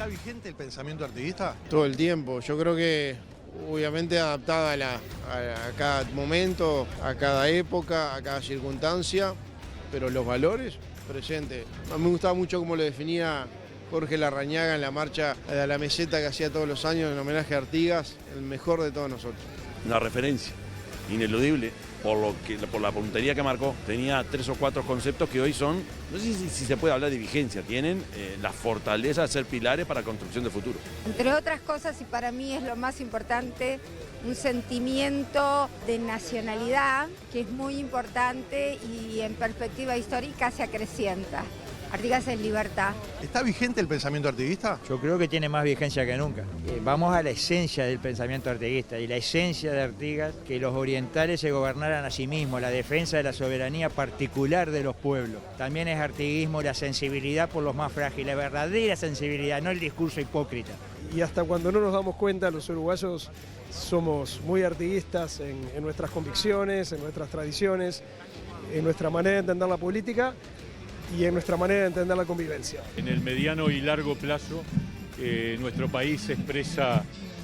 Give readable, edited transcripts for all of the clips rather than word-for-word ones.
¿Está vigente el pensamiento artiguista? Todo el tiempo. Yo creo que obviamente adaptada a cada momento, a cada época, a cada circunstancia, pero los valores presentes. A mí me gustaba mucho cómo lo definía Jorge Larrañaga en la marcha a la meseta que hacía todos los años en homenaje a Artigas, el mejor de todos nosotros. Una referencia ineludible por la puntería que marcó. Tenía 3 o 4 conceptos que hoy son, no sé si se puede hablar de vigencia, tienen la fortaleza de ser pilares para la construcción de futuro. Entre otras cosas, y para mí es lo más importante, un sentimiento de nacionalidad que es muy importante y en perspectiva histórica se acrecienta. Artigas es libertad. ¿Está vigente el pensamiento artiguista? Yo creo que tiene más vigencia que nunca. Vamos a la esencia del pensamiento artiguista y la esencia de Artigas, que los orientales se gobernaran a sí mismos, la defensa de la soberanía particular de los pueblos. También es artiguismo la sensibilidad por los más frágiles, la verdadera sensibilidad, no el discurso hipócrita. Y hasta cuando no nos damos cuenta, los uruguayos somos muy artiguistas en nuestras convicciones, en nuestras tradiciones, en nuestra manera de entender la política y en nuestra manera de entender la convivencia. En el mediano y largo plazo, nuestro país expresa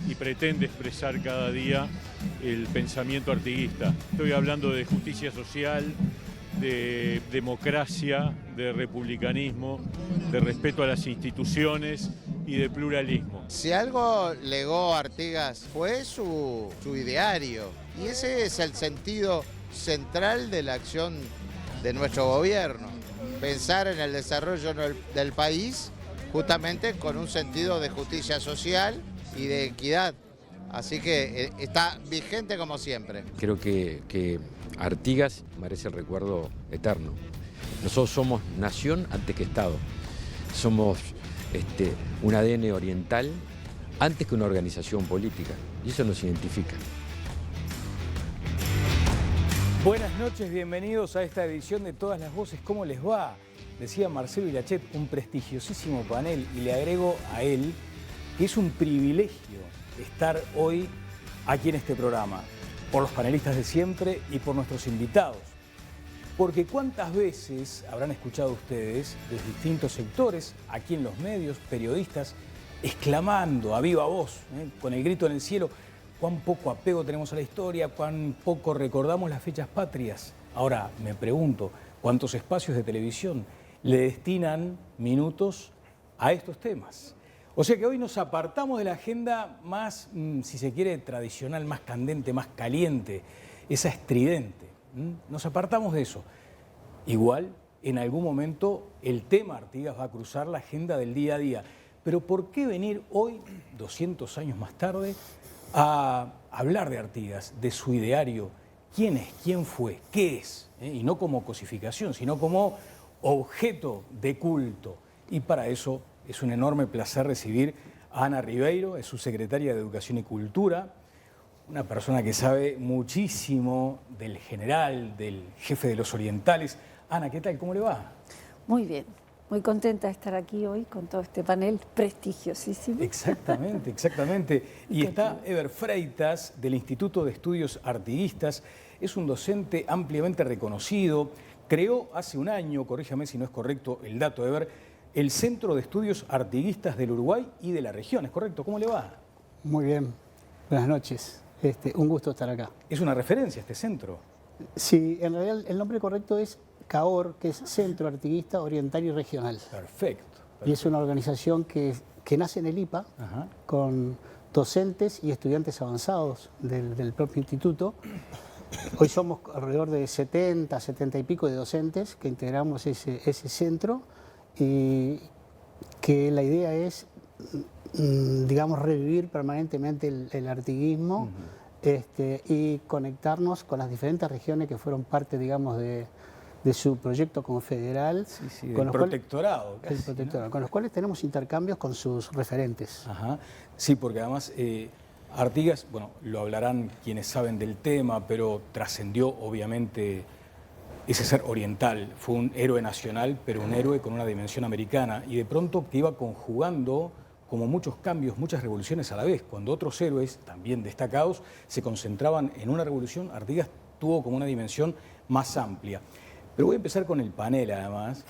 y pretende expresar cada día el pensamiento artiguista. Estoy hablando de justicia social, de democracia, de republicanismo, de respeto a las instituciones y de pluralismo. Si algo legó Artigas fue su ideario, y ese es el sentido central de la acción de nuestro gobierno. Pensar en el desarrollo del país justamente con un sentido de justicia social y de equidad. Así que está vigente como siempre. Creo que Artigas merece el recuerdo eterno. Nosotros somos nación antes que Estado. Somos un ADN oriental antes que una organización política. Y eso nos identifica. Buenas noches, bienvenidos a esta edición de Todas las Voces. ¿Cómo les va? Decía Marcelo Ilachet, un prestigiosísimo panel, y le agrego a él que es un privilegio estar hoy aquí en este programa, por los panelistas de siempre y por nuestros invitados. Porque cuántas veces habrán escuchado ustedes de distintos sectores, aquí en los medios, periodistas, exclamando a viva voz, con el grito en el cielo, cuán poco apego tenemos a la historia, cuán poco recordamos las fechas patrias. Ahora, me pregunto, ¿cuántos espacios de televisión le destinan minutos a estos temas? O sea que hoy nos apartamos de la agenda más, si se quiere, tradicional, más candente, más caliente, esa estridente. Nos apartamos de eso. Igual, en algún momento, el tema Artigas va a cruzar la agenda del día a día. Pero ¿por qué venir hoy, 200 años más tarde, a hablar de Artigas, de su ideario? ¿Quién es? ¿Quién fue? ¿Qué es? Y no como cosificación, sino como objeto de culto. Y para eso es un enorme placer recibir a Ana Ribeiro, es su secretaria de Educación y Cultura, una persona que sabe muchísimo del general, del jefe de los orientales. Ana, ¿qué tal? ¿Cómo le va? Muy bien. Muy contenta de estar aquí hoy con todo este panel prestigiosísimo. Exactamente, exactamente. Y está Eber Freitas, del Instituto de Estudios Artiguistas. Es un docente ampliamente reconocido. Creó hace un año, corríjame si no es correcto el dato, Eber, el Centro de Estudios Artiguistas del Uruguay y de la región. ¿Es correcto? ¿Cómo le va? Muy bien. Buenas noches. Un gusto estar acá. ¿Es una referencia este centro? Sí, en realidad el nombre correcto es CAOR, que es Centro Artiguista Oriental y Regional. Perfecto. Y es una organización que nace en el IPA, con docentes y estudiantes avanzados del propio instituto. Hoy somos alrededor de 70 y pico de docentes que integramos ese centro, y que la idea es, digamos, revivir permanentemente el artiguismo y conectarnos con las diferentes regiones que fueron parte, digamos, de su proyecto confederal. Sí, del protectorado. El protectorado, ¿no? Con los cuales tenemos intercambios con sus referentes. Ajá. Sí, porque además Artigas, bueno, lo hablarán quienes saben del tema, pero trascendió obviamente ese ser oriental. Fue un héroe nacional, pero un héroe con una dimensión americana, y de pronto que iba conjugando como muchos cambios, muchas revoluciones a la vez. Cuando otros héroes, también destacados, se concentraban en una revolución, Artigas tuvo como una dimensión más amplia. Pero voy a empezar con el panel, además,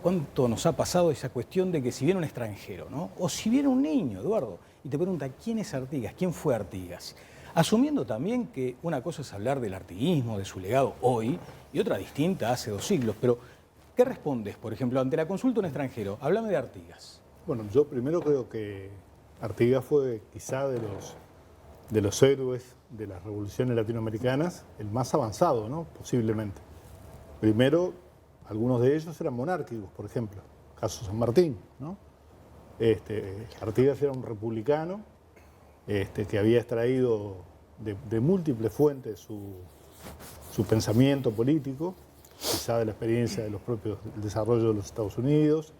¿Cuánto nos ha pasado esa cuestión de que si viene un extranjero, ¿no? O si viene un niño, Eduardo, y te pregunta quién es Artigas, quién fue Artigas, asumiendo también que una cosa es hablar del artiguismo, de su legado hoy, y otra distinta hace 2 siglos, pero ¿qué respondes, por ejemplo, ante la consulta de un extranjero? Háblame de Artigas. Bueno, yo primero creo que Artigas fue quizá de los héroes de las revoluciones latinoamericanas el más avanzado, ¿no? Posiblemente. Primero, algunos de ellos eran monárquicos, por ejemplo, caso San Martín, ¿no? Artigas era un republicano que había extraído de múltiples fuentes su pensamiento político, quizá de la experiencia de los propios del desarrollo de los Estados Unidos,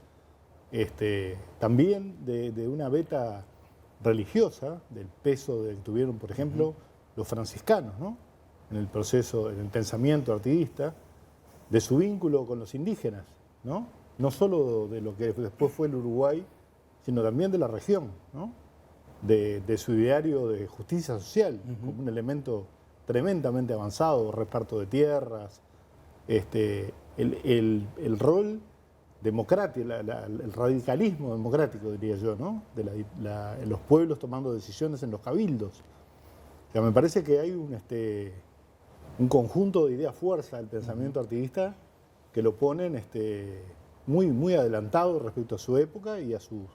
también de una beta religiosa, del peso que tuvieron, por ejemplo, los franciscanos, ¿no? En el proceso, en el pensamiento artiguista, de su vínculo con los indígenas, ¿no? No solo de lo que después fue el Uruguay, sino también de la región, ¿no? De su ideario de justicia social, como un elemento tremendamente avanzado, reparto de tierras, el rol democrático, el radicalismo democrático, diría yo, ¿no? De los pueblos tomando decisiones en los cabildos. O sea, me parece que hay un conjunto de ideas fuerza del pensamiento artiguista que lo ponen muy, muy adelantado respecto a su época y a sus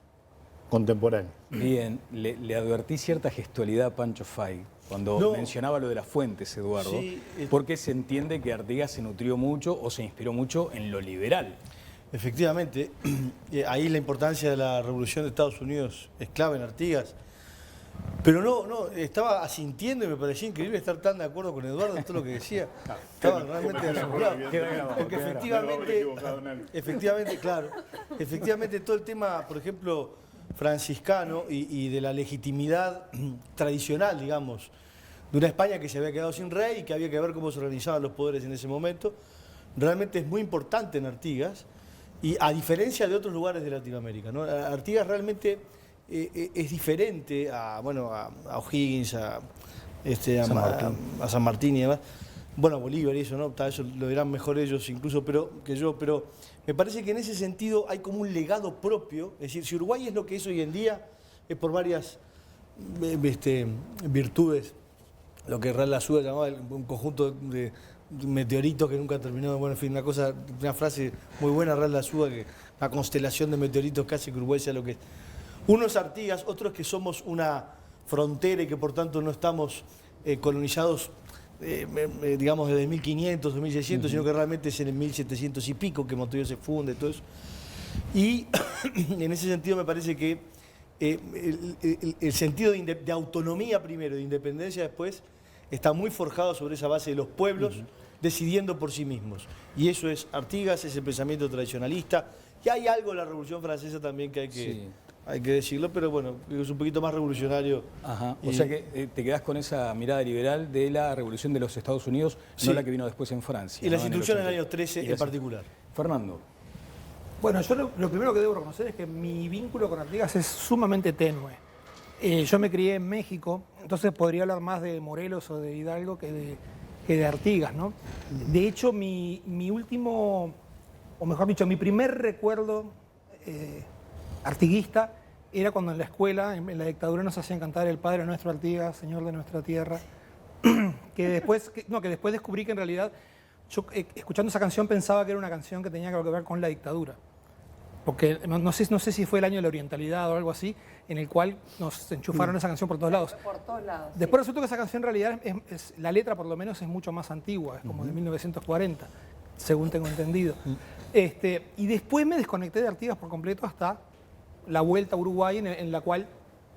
contemporáneos. Bien, le advertí cierta gestualidad a Pancho Fay cuando mencionaba lo de las fuentes, Eduardo, sí, porque se entiende que Artigas se nutrió mucho o se inspiró mucho en lo liberal. Efectivamente, ahí la importancia de la Revolución de Estados Unidos es clave en Artigas. Pero no, estaba asintiendo y me parecía increíble estar tan de acuerdo con Eduardo en todo lo que decía. Estaba realmente asombrado. Porque efectivamente todo el tema, por ejemplo, franciscano y de la legitimidad tradicional, digamos, de una España que se había quedado sin rey y que había que ver cómo se organizaban los poderes en ese momento, realmente es muy importante en Artigas, y a diferencia de otros lugares de Latinoamérica, ¿no? Artigas realmente es diferente a O'Higgins, a San Martín y demás. Bueno, a Bolívar y eso, ¿no? Eso lo dirán mejor ellos incluso que yo, pero me parece que en ese sentido hay como un legado propio. Es decir, si Uruguay es lo que es hoy en día, es por varias virtudes, lo que Real Lasúa llamaba un conjunto de meteoritos que nunca terminó. Bueno, en fin, una frase muy buena, Real Lasúa, que una constelación de meteoritos casi que Uruguay sea lo que es. Uno es Artigas, otro es que somos una frontera y que por tanto no estamos colonizados, digamos, desde 1500 o 1600, sino que realmente es en el 1700 y pico que Montevideo se funde, todo eso. Y en ese sentido me parece que el sentido de autonomía primero, de independencia después, está muy forjado sobre esa base de los pueblos decidiendo por sí mismos. Y eso es Artigas, ese pensamiento tradicionalista. Y hay algo en la Revolución Francesa también que hay que decirlo, pero bueno, es un poquito más revolucionario. Ajá. O sea que te quedás con esa mirada liberal de la Revolución de los Estados Unidos, no la que vino después en Francia. Y las instituciones del año 13 en particular. Fernando. Bueno, yo lo primero que debo reconocer es que mi vínculo con Artigas es sumamente tenue. Yo me crié en México, entonces podría hablar más de Morelos o de Hidalgo que de Artigas, ¿no? De hecho, mi último, o mejor dicho, mi primer recuerdo artiguista era cuando en la escuela, en la dictadura, nos hacían cantar el Padre Nuestro Artigas, Señor de nuestra tierra, que después descubrí que en realidad yo escuchando esa canción pensaba que era una canción que tenía que ver con la dictadura. Porque no sé si fue el año de la orientalidad o algo así, en el cual nos enchufaron esa canción por todos lados. Por todos lados. Después resultó que esa canción en realidad, la letra por lo menos es mucho más antigua, es como de 1940, según tengo entendido. Y después me desconecté de Artigas por completo hasta la vuelta a Uruguay, en la cual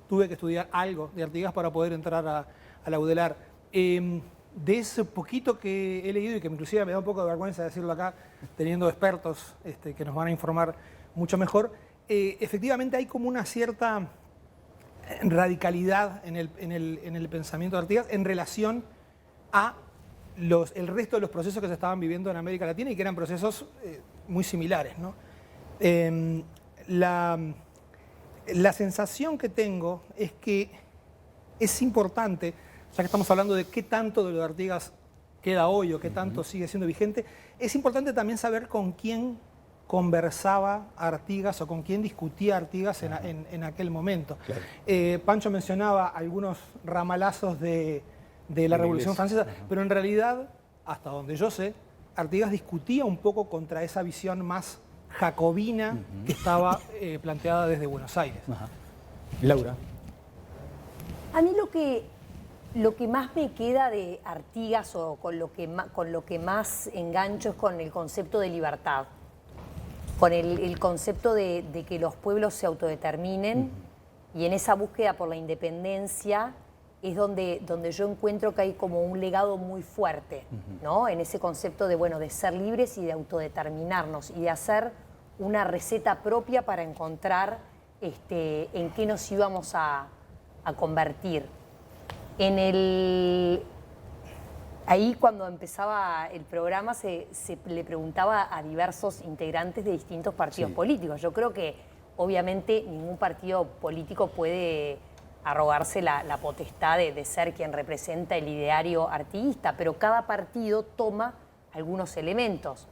tuve que estudiar algo de Artigas para poder entrar a la UDELAR. De ese poquito que he leído y que inclusive me da un poco de vergüenza decirlo acá, teniendo expertos que nos van a informar mucho mejor, efectivamente hay como una cierta radicalidad en el pensamiento de Artigas en relación a el resto de los procesos que se estaban viviendo en América Latina y que eran procesos muy similares, ¿no? La sensación que tengo es que es importante, ya que estamos hablando de qué tanto de lo de Artigas queda hoy o qué tanto sigue siendo vigente, es importante también saber con quién conversaba Artigas o con quién discutía Artigas en aquel momento. Claro. Pancho mencionaba algunos ramalazos de la Revolución Francesa, pero en realidad, hasta donde yo sé, Artigas discutía un poco contra esa visión más jacobina que estaba planteada desde Buenos Aires. Laura. A mí lo que más me queda de Artigas o con lo que más engancho es con el concepto de libertad, con el concepto de que los pueblos se autodeterminen y en esa búsqueda por la independencia es donde yo encuentro que hay como un legado muy fuerte, ¿no? En ese concepto de ser libres y de autodeterminarnos y de hacer una receta propia para encontrar en qué nos íbamos a convertir. Ahí cuando empezaba el programa se le preguntaba a diversos integrantes de distintos partidos políticos. Yo creo que obviamente ningún partido político puede arrogarse la potestad de ser quien representa el ideario artiguista, pero cada partido toma algunos elementos.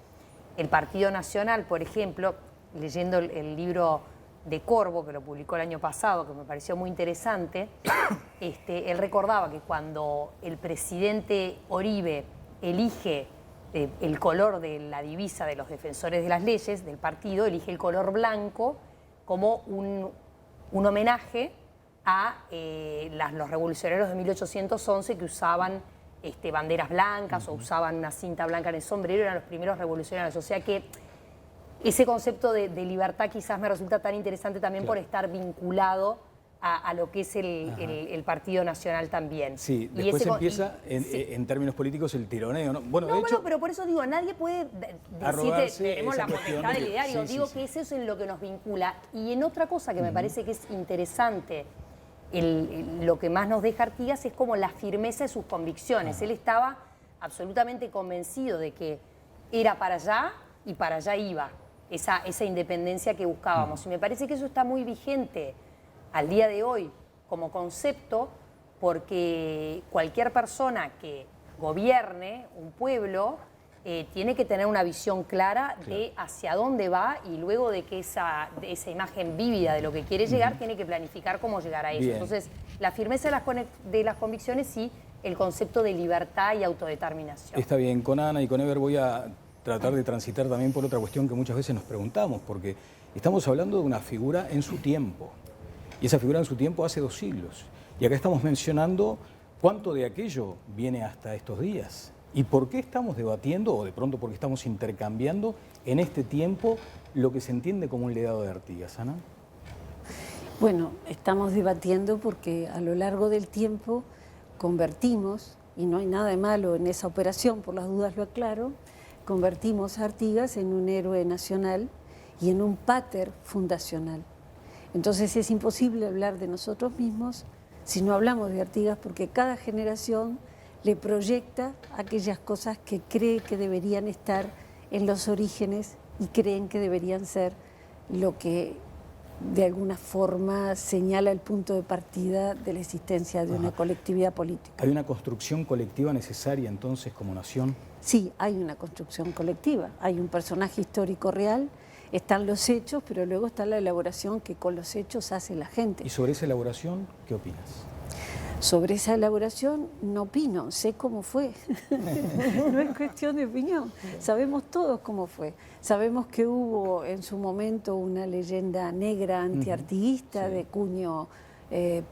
El Partido Nacional, por ejemplo, leyendo el libro de Corvo, que lo publicó el año pasado, que me pareció muy interesante, él recordaba que cuando el presidente Oribe elige el color de la divisa de los defensores de las leyes del partido, elige el color blanco como un homenaje a los revolucionarios de 1811 que usaban banderas blancas o usaban una cinta blanca en el sombrero, eran los primeros revolucionarios. O sea que ese concepto de libertad quizás me resulta tan interesante también por estar vinculado a lo que es el Partido Nacional también. Sí, después empieza en términos políticos el tironeo, ¿no? Bueno, de hecho, pero por eso digo, nadie puede decirte tenemos la potestad del ideario. Digo que es eso en lo que nos vincula. Y en otra cosa que me parece que es interesante, lo que más nos deja Artigas es como la firmeza de sus convicciones. Él estaba absolutamente convencido de que era para allá y para allá iba. Esa independencia que buscábamos. Y me parece que eso está muy vigente al día de hoy como concepto, porque cualquier persona que gobierne un pueblo tiene que tener una visión clara de hacia dónde va y luego de que esa imagen vívida de lo que quiere llegar, tiene que planificar cómo llegar a eso. Bien. Entonces, la firmeza de las convicciones y el concepto de libertad y autodeterminación. está bien, con Ana y con Ever voy a tratar de transitar también por otra cuestión que muchas veces nos preguntamos, porque estamos hablando de una figura en su tiempo, y esa figura en su tiempo hace 2 siglos. Y acá estamos mencionando cuánto de aquello viene hasta estos días. ¿Y por qué estamos debatiendo, o de pronto porque estamos intercambiando en este tiempo lo que se entiende como un legado de Artigas, Ana? Bueno, estamos debatiendo porque a lo largo del tiempo convertimos, y no hay nada de malo en esa operación, por las dudas lo aclaro, convertimos a Artigas en un héroe nacional y en un pater fundacional. Entonces es imposible hablar de nosotros mismos si no hablamos de Artigas, porque cada generación le proyecta aquellas cosas que cree que deberían estar en los orígenes y creen que deberían ser lo que de alguna forma señala el punto de partida de la existencia de una colectividad política. ¿Hay una construcción colectiva necesaria entonces como nación? Sí, hay una construcción colectiva, hay un personaje histórico real, están los hechos, pero luego está la elaboración que con los hechos hace la gente. ¿Y sobre esa elaboración qué opinas? Sobre esa elaboración no opino, sé cómo fue. No es cuestión de opinión, sabemos todos cómo fue. Sabemos que hubo en su momento una leyenda negra antiartiguista de cuño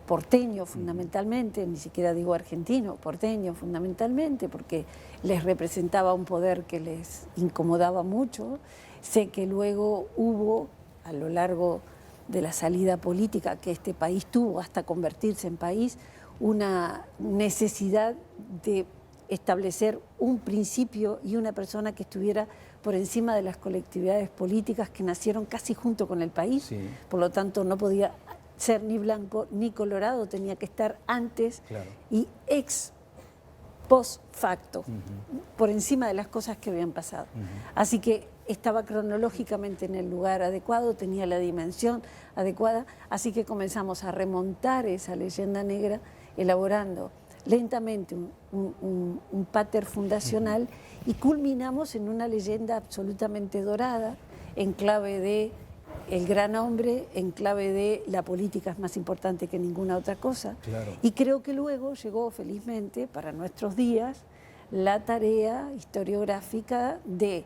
porteño fundamentalmente, ni siquiera digo argentino, porteño fundamentalmente, porque les representaba un poder que les incomodaba mucho. Sé que luego hubo, a lo largo de la salida política que este país tuvo hasta convertirse en país, una necesidad de establecer un principio y una persona que estuviera por encima de las colectividades políticas que nacieron casi junto con el país. Sí. Por lo tanto, no podía ser ni blanco ni colorado, tenía que estar antes y post facto, por encima de las cosas que habían pasado. Así que estaba cronológicamente en el lugar adecuado, tenía la dimensión adecuada, así que comenzamos a remontar esa leyenda negra, elaborando lentamente un pater fundacional y culminamos en una leyenda absolutamente dorada, en clave de el gran hombre, en clave de la política es más importante que ninguna otra cosa. Claro. Y creo que luego llegó felizmente para nuestros días la tarea historiográfica de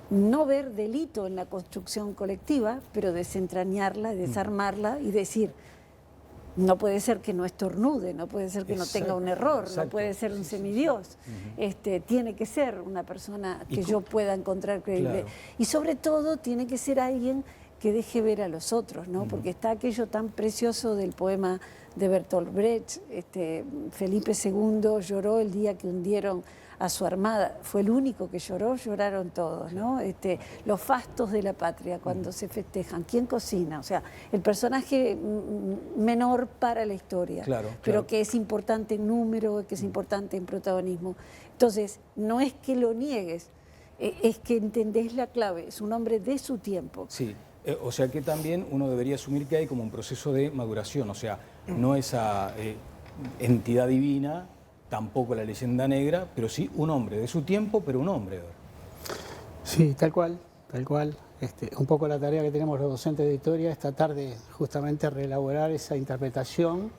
no ver delito en la construcción colectiva, pero desentrañarla, desarmarla y decir, no puede ser que no estornude, no puede ser que no tenga un error, no puede ser un semidios. Tiene que ser una persona que yo pueda encontrar creíble. Claro. Y sobre todo tiene que ser alguien que deje ver a los otros, ¿no? Porque está aquello tan precioso del poema de Bertolt Brecht, Felipe II lloró el día que hundieron a su armada, fue el único que lloró, lloraron todos, ¿no? Los fastos de la patria cuando se festejan, ¿quién cocina? O sea, el personaje menor para la historia, pero que es importante en número, que es importante en protagonismo. Entonces, no es que lo niegues, es que entendés la clave, es un hombre de su tiempo. Sí, o sea que también uno debería asumir que hay como un proceso de maduración, o sea, no esa entidad divina, tampoco la leyenda negra, pero sí un hombre de su tiempo, pero un hombre. Sí, tal cual, tal cual. Un poco la tarea que tenemos los docentes de historia es tratar de justamente reelaborar esa interpretación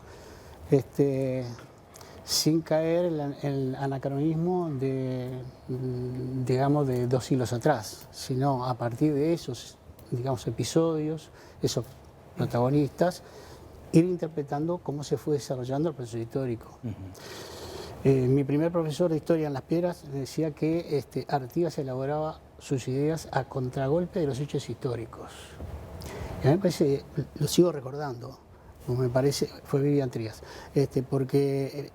sin caer en el anacronismo de 2 siglos atrás, sino a partir de esos, digamos, episodios, esos protagonistas, ir interpretando cómo se fue desarrollando el proceso histórico. Mi primer profesor de historia en Las Piedras decía que Artigas elaboraba sus ideas a contragolpe de los hechos históricos. Y a mí me parece, lo sigo recordando, me parece, fue Vivian Trías, porque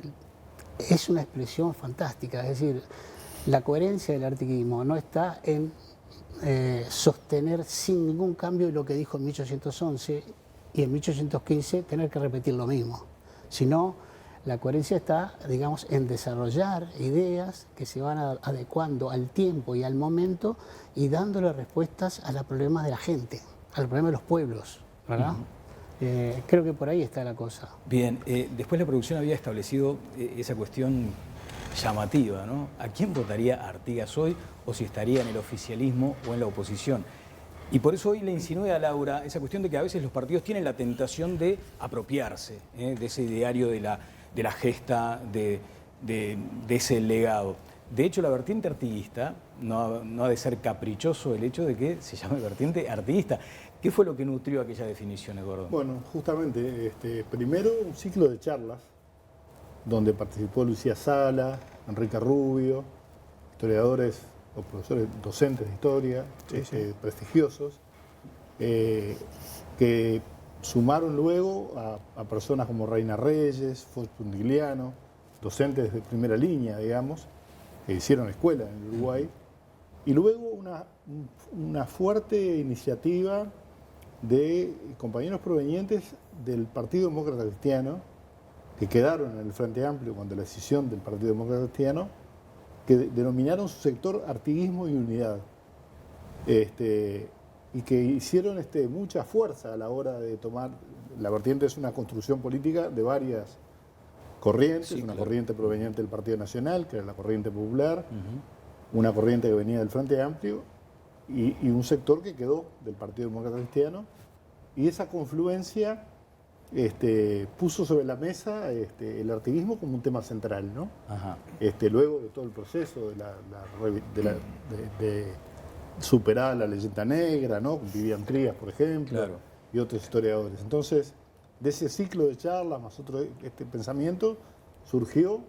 es una expresión fantástica, es decir, la coherencia del artiguismo no está en sostener sin ningún cambio lo que dijo en 1811 y en 1815 tener que repetir lo mismo, sino la coherencia está, digamos, en desarrollar ideas que se van adecuando al tiempo y al momento y dándole respuestas a los problemas de la gente, a los problemas de los pueblos, ¿verdad? Creo que por ahí está la cosa. Bien, después la producción había establecido esa cuestión llamativa, ¿no? ¿A quién votaría Artigas hoy o si estaría en el oficialismo o en la oposición? Y por eso hoy le insinué a Laura esa cuestión de que a veces los partidos tienen la tentación de apropiarse de ese ideario de la gesta, de ese legado. De hecho, la vertiente artiguista no ha de ser caprichoso el hecho de que se llame vertiente artiguista. ¿Qué fue lo que nutrió aquella definición, Eduardo? Bueno, justamente, primero un ciclo de charlas donde participó Lucía Sala, Enrique Rubio, historiadores o profesores docentes de historia, prestigiosos, que sumaron luego a personas como Reina Reyes, Fortundigliano, docentes de primera línea, digamos, que hicieron escuela en el Uruguay, y luego una fuerte iniciativa de compañeros provenientes del Partido Demócrata Cristiano, que quedaron en el Frente Amplio cuando la decisión del Partido Demócrata Cristiano, que denominaron su sector Artiguismo y Unidad, y que hicieron mucha fuerza a la hora de tomar. La vertiente es una construcción política de varias corrientes, una corriente proveniente del Partido Nacional, que era la corriente popular, una corriente que venía del Frente Amplio, y un sector que quedó del Partido Demócrata Cristiano, y esa confluencia puso sobre la mesa el artiguismo como un tema central, ¿no? Luego de todo el proceso de superar la leyenda negra, ¿no? Con Vivian Trías, por ejemplo, y otros historiadores. Entonces, de ese ciclo de charlas más otro pensamiento, surgió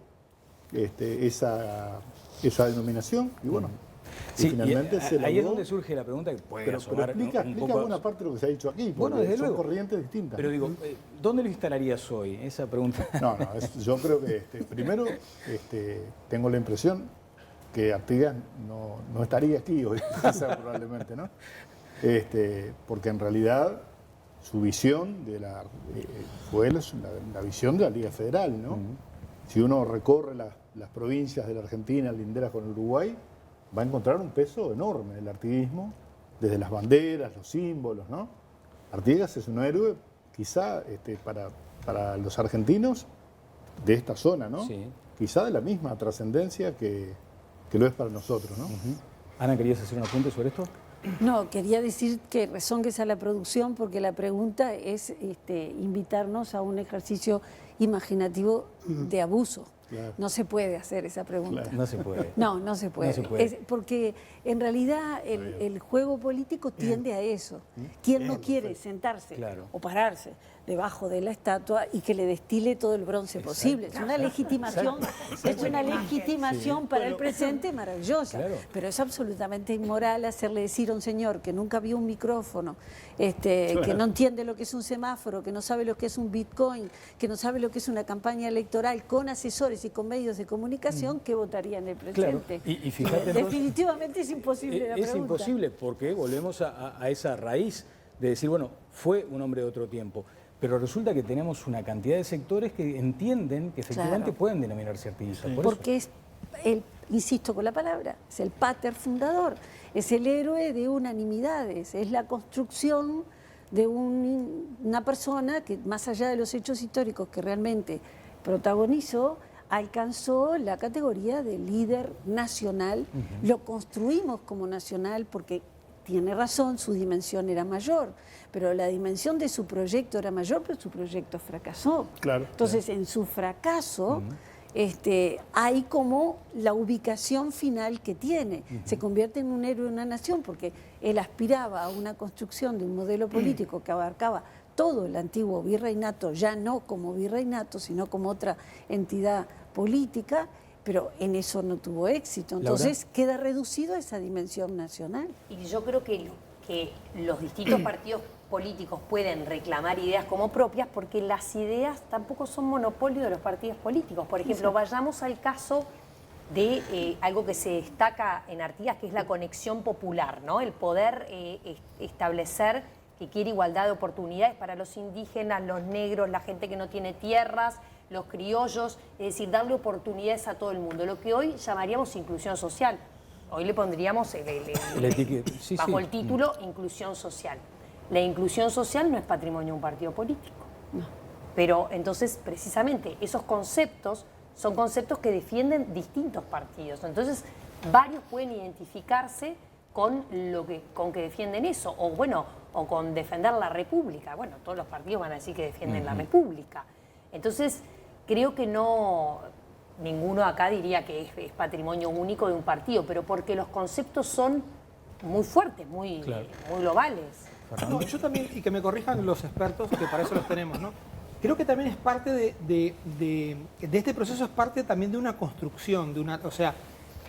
esa denominación, y bueno, sí, finalmente se elaboró. ahí es donde surge la pregunta que puede asomar, pero explica un poco buena parte de lo que se ha dicho aquí, porque bueno, desde son luego corrientes distintas. Pero digo, ¿dónde lo instalarías hoy? Esa pregunta. No, yo creo que primero tengo la impresión que Artigas no estaría aquí hoy, probablemente, ¿no? Porque en realidad su visión fue la visión de la Liga Federal, ¿no? Si uno recorre las provincias de la Argentina linderas con el Uruguay, va a encontrar un peso enorme del artiguismo, desde las banderas, los símbolos, ¿no? Artigas es un héroe, quizá para los argentinos de esta zona, ¿no? Sí. Quizá de la misma trascendencia que lo es para nosotros, ¿no? Ana, ¿querías hacer un apunte sobre esto? No, quería decir que rezongues a la producción porque la pregunta es invitarnos a un ejercicio imaginativo de abuso. Claro. No se puede hacer esa pregunta. Claro. No se puede. No se puede. No se puede. Es porque en realidad el juego político tiende a eso. ¿Quién no quiere sentarse o pararse debajo de la estatua y que le destile todo el bronce posible? Es una legitimación, para el presente maravillosa, pero es absolutamente inmoral hacerle decir a un señor que nunca vio un micrófono, que no entiende lo que es un semáforo, que no sabe lo que es un bitcoin, que no sabe lo que es una campaña electoral con asesores y con medios de comunicación, que votaría en el presente. Claro. Y fíjate, definitivamente es imposible la pregunta. Es imposible porque volvemos a esa raíz de decir, bueno, fue un hombre de otro tiempo. Pero resulta que tenemos una cantidad de sectores que entienden que efectivamente pueden denominarse artiguistas. Porque es, insisto con la palabra, es el pater fundador, es el héroe de unanimidades, es la construcción de una persona que, más allá de los hechos históricos que realmente protagonizó, alcanzó la categoría de líder nacional. Lo construimos como nacional porque tiene razón, su dimensión era mayor, pero la dimensión de su proyecto era mayor, pero su proyecto fracasó. Entonces, en su fracaso hay como la ubicación final que tiene. Se convierte en un héroe de una nación porque él aspiraba a una construcción de un modelo político que abarcaba todo el antiguo virreinato, ya no como virreinato, sino como otra entidad política, pero en eso no tuvo éxito. Entonces queda reducido a esa dimensión nacional. Y yo creo que los distintos partidos políticos pueden reclamar ideas como propias porque las ideas tampoco son monopolio de los partidos políticos. Por ejemplo, vayamos al caso de algo que se destaca en Artigas, que es la conexión popular, ¿no? El poder establecer que quiere igualdad de oportunidades para los indígenas, los negros, la gente que no tiene tierras, los criollos, es decir, darle oportunidades a todo el mundo, lo que hoy llamaríamos inclusión social. Hoy le pondríamos bajo el título inclusión social. La inclusión social no es patrimonio de un partido político. No. Pero entonces, precisamente, esos conceptos son conceptos que defienden distintos partidos. Entonces, varios pueden identificarse con que defienden eso, o con defender la República. Bueno, todos los partidos van a decir que defienden la República. Entonces, creo que ninguno acá diría que es patrimonio único de un partido, pero porque los conceptos son muy fuertes, muy globales. No, yo también, y que me corrijan los expertos, que para eso los tenemos, ¿no? Creo que también es parte de este proceso, es parte también de una construcción, o sea,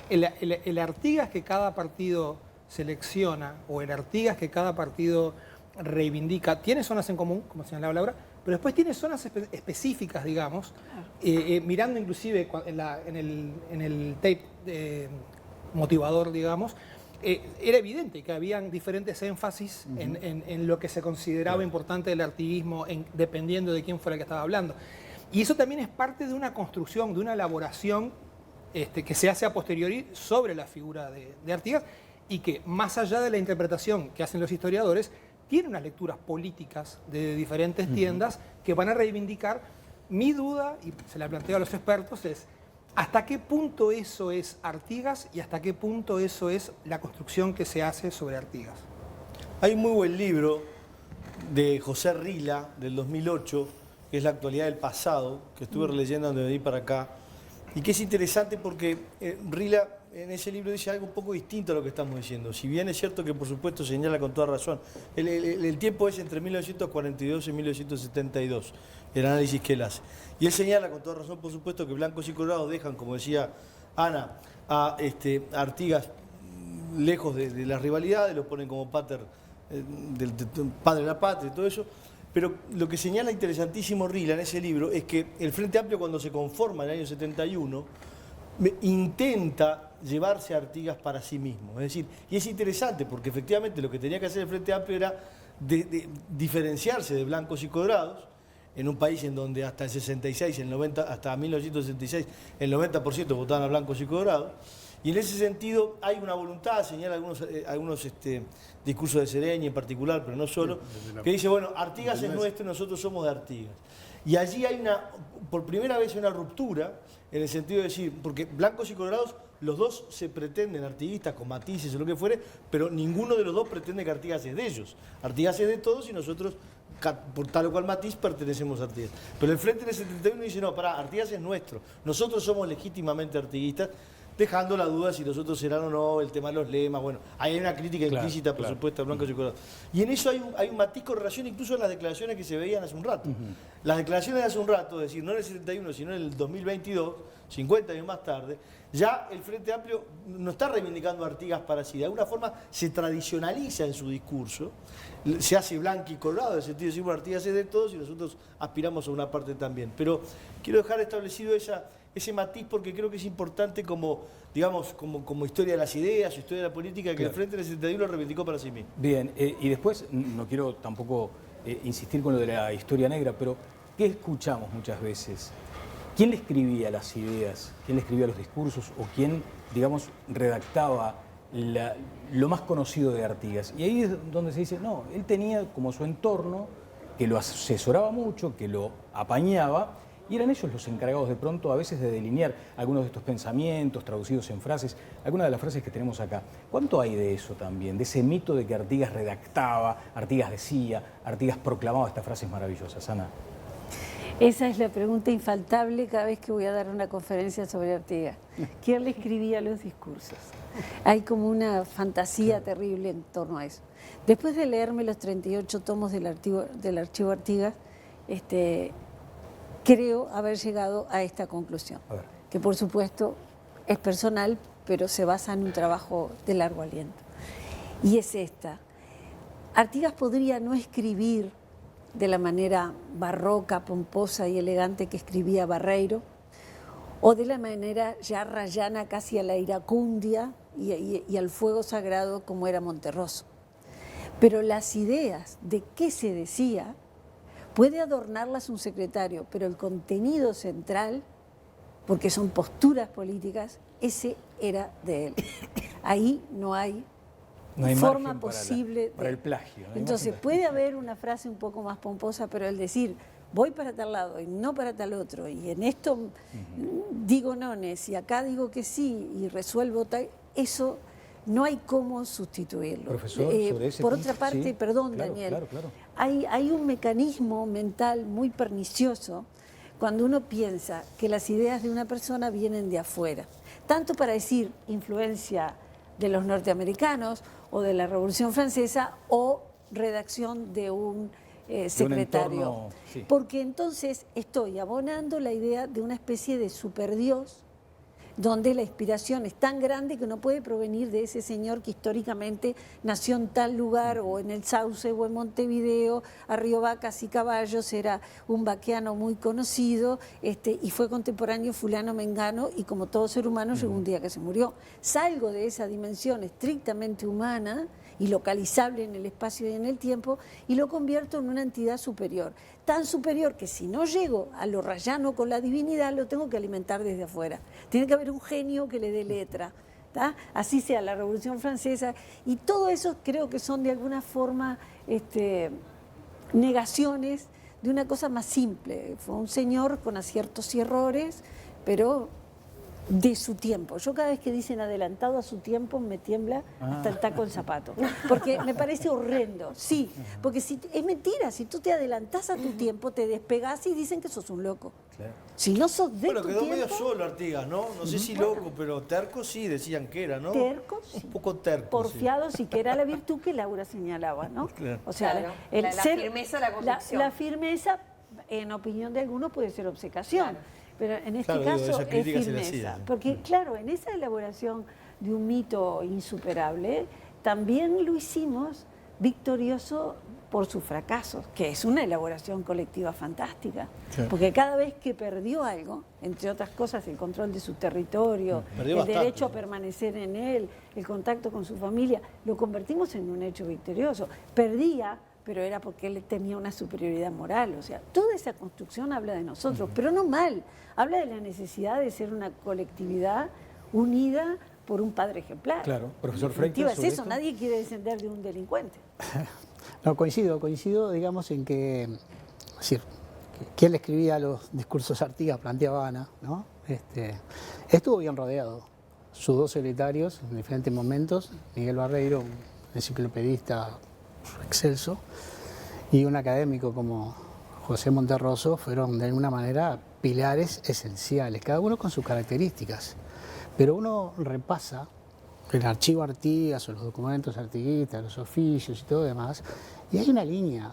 el Artigas que cada partido selecciona, o el Artigas que cada partido reivindica, tiene zonas en común, como señalaba Laura, pero después tiene zonas específicas, digamos, mirando inclusive en el tape motivador, digamos, era evidente que habían diferentes énfasis en lo que se consideraba importante del artiguismo, dependiendo de quién fuera el que estaba hablando. Y eso también es parte de una construcción, de una elaboración que se hace a posteriori sobre la figura de Artigas, y que, más allá de la interpretación que hacen los historiadores, tiene unas lecturas políticas de diferentes tiendas que van a reivindicar. Mi duda, y se la planteo a los expertos, es hasta qué punto eso es Artigas y hasta qué punto eso es la construcción que se hace sobre Artigas. Hay un muy buen libro de José Rila, del 2008, que es La actualidad del pasado, que estuve releyendo antes de venir para acá, y que es interesante porque Rila en ese libro dice algo un poco distinto a lo que estamos diciendo. Si bien es cierto que, por supuesto, señala con toda razón, el tiempo es entre 1942 y 1972, el análisis que él hace. Y él señala con toda razón, por supuesto, que blancos y colorados dejan, como decía Ana, a Artigas lejos de las rivalidades, lo ponen como padre de la patria y todo eso. Pero lo que señala interesantísimo Rila en ese libro es que el Frente Amplio, cuando se conforma en el año 71, intenta llevarse a Artigas para sí mismo. Es decir, y es interesante porque efectivamente lo que tenía que hacer el Frente Amplio era diferenciarse de blancos y colorados en un país en donde hasta el 66, hasta 1966, el 90% votaban a blancos y colorados. Y en ese sentido hay una voluntad, señala algunos discursos de Sereñi en particular, pero no solo, que dice, bueno, Artigas es nuestro y nosotros somos de Artigas. Y allí hay por primera vez una ruptura, en el sentido de decir, porque blancos y colorados los dos se pretenden artiguistas con matices o lo que fuere, pero ninguno de los dos pretende que Artigas es de ellos. Artigas es de todos y nosotros, por tal o cual matiz, pertenecemos a Artigas. Pero el Frente del 71 dice, no, pará, Artigas es nuestro. Nosotros somos legítimamente artiguistas, dejando la duda si nosotros serán o no, el tema de los lemas. Bueno, hay una crítica implícita, por supuesto, a Blanco y Colorado. Y en eso hay un matiz con relación incluso a las declaraciones que se veían hace un rato. Las declaraciones de hace un rato, es decir, no en el 71, sino en el 2022, 50 años más tarde, ya el Frente Amplio no está reivindicando a Artigas para sí. De alguna forma se tradicionaliza en su discurso, se hace blanco y colorado, en el sentido de decir, bueno, Artigas es de todos y nosotros aspiramos a una parte también. Pero quiero dejar establecido ese matiz porque creo que es importante como, digamos, como historia de las ideas, historia de la política, que el Frente del 71 lo reivindicó para sí mismo. Bien, y después, no quiero tampoco insistir con lo de la historia negra, pero ¿qué escuchamos muchas veces? ¿Quién le escribía las ideas? ¿Quién le escribía los discursos? ¿O quién, digamos, redactaba lo más conocido de Artigas? Y ahí es donde se dice, no, él tenía como su entorno, que lo asesoraba mucho, que lo apañaba, y eran ellos los encargados de pronto a veces de delinear algunos de estos pensamientos traducidos en frases, algunas de las frases que tenemos acá. ¿Cuánto hay de eso también? De ese mito de que Artigas redactaba, Artigas decía, Artigas proclamaba estas frases maravillosas. Ana. Esa es la pregunta infaltable cada vez que voy a dar una conferencia sobre Artigas. ¿Quién le escribía los discursos? Hay como una fantasía terrible en torno a eso. Después de leerme los 38 tomos del archivo Artigas, creo haber llegado a esta conclusión, que por supuesto es personal, pero se basa en un trabajo de largo aliento. Y es esta. Artigas podría no escribir de la manera barroca, pomposa y elegante que escribía Barreiro, o de la manera ya rayana casi a la iracundia y al fuego sagrado como era Monterroso. Pero las ideas de qué se decía puede adornarlas un secretario, pero el contenido central, porque son posturas políticas, ese era de él. Ahí no hay forma posible para el plagio. No entonces puede haber una frase un poco más pomposa, pero el decir voy para tal lado y no para tal otro, y en esto digo nones y acá digo que sí y resuelvo tal, eso no hay cómo sustituirlo. Profesor, sobre ese por punto, otra parte, sí, perdón, claro, Daniel, claro. Hay un mecanismo mental muy pernicioso cuando uno piensa que las ideas de una persona vienen de afuera, tanto para decir influencia de los norteamericanos o de la Revolución Francesa o redacción de un secretario. De un entorno, sí. Porque entonces estoy abonando la idea de una especie de superdios donde la inspiración es tan grande que no puede provenir de ese señor que históricamente nació en tal lugar o en el Sauce o en Montevideo, a Río Vacas y Caballos, era un vaqueano muy conocido y fue contemporáneo fulano mengano y como todo ser humano llegó un día que se murió. Salgo de esa dimensión estrictamente humana y localizable en el espacio y en el tiempo y lo convierto en una entidad superior. Tan superior que si no llego a lo rayano con la divinidad lo tengo que alimentar desde afuera. Tiene que haber un genio que le dé letra, ¿tá? Así sea la Revolución Francesa y todo eso creo que son de alguna forma negaciones de una cosa más simple. Fue un señor con aciertos y errores, pero de su tiempo. Yo cada vez que dicen adelantado a su tiempo me tiembla hasta el taco del zapato, porque me parece horrendo, sí, porque es mentira, si tú te adelantás a tu tiempo, te despegás y dicen que sos un loco. Claro. Si no sos de bueno, tu quedó tiempo, medio solo Artigas, ¿no? No sé si loco, pero terco sí decían que era, ¿no? Terco, un poco terco. porfiado, sí, que era la virtud que Laura señalaba, ¿no? Claro. O sea, Claro, la firmeza de la convicción. La firmeza, en opinión de algunos, puede ser obcecación. Claro. Pero en este Claro, caso esa es crítica se le firmeza. hacía. Porque, claro, en esa elaboración de un mito insuperable, también lo hicimos victorioso por sus fracasos, que es una elaboración colectiva fantástica. Sí. Porque cada vez que perdió algo, entre otras cosas el control de su territorio, Perdió el bastante, derecho a ¿no? permanecer en él, el contacto con su familia, lo convertimos en un hecho victorioso. Perdía, pero era porque él tenía una superioridad moral. O sea, toda esa construcción habla de nosotros, pero no mal. Habla de la necesidad de ser una colectividad unida por un padre ejemplar. Claro, profesor En definitiva, Freitas, es sobre eso, esto. nadie quiere descender de un delincuente. No, coincido, digamos, en que, es decir, ¿quién le escribía los discursos a Artigas? Planteaba Ana, ¿no? Estuvo bien rodeado. sus dos secretarios en diferentes momentos, Miguel Barreiro, un enciclopedista excelso, y un académico como José Monterroso, fueron de alguna manera pilares esenciales, cada uno con sus características. Pero uno repasa el archivo Artigas o los documentos artiguistas, los oficios y todo demás, y hay una línea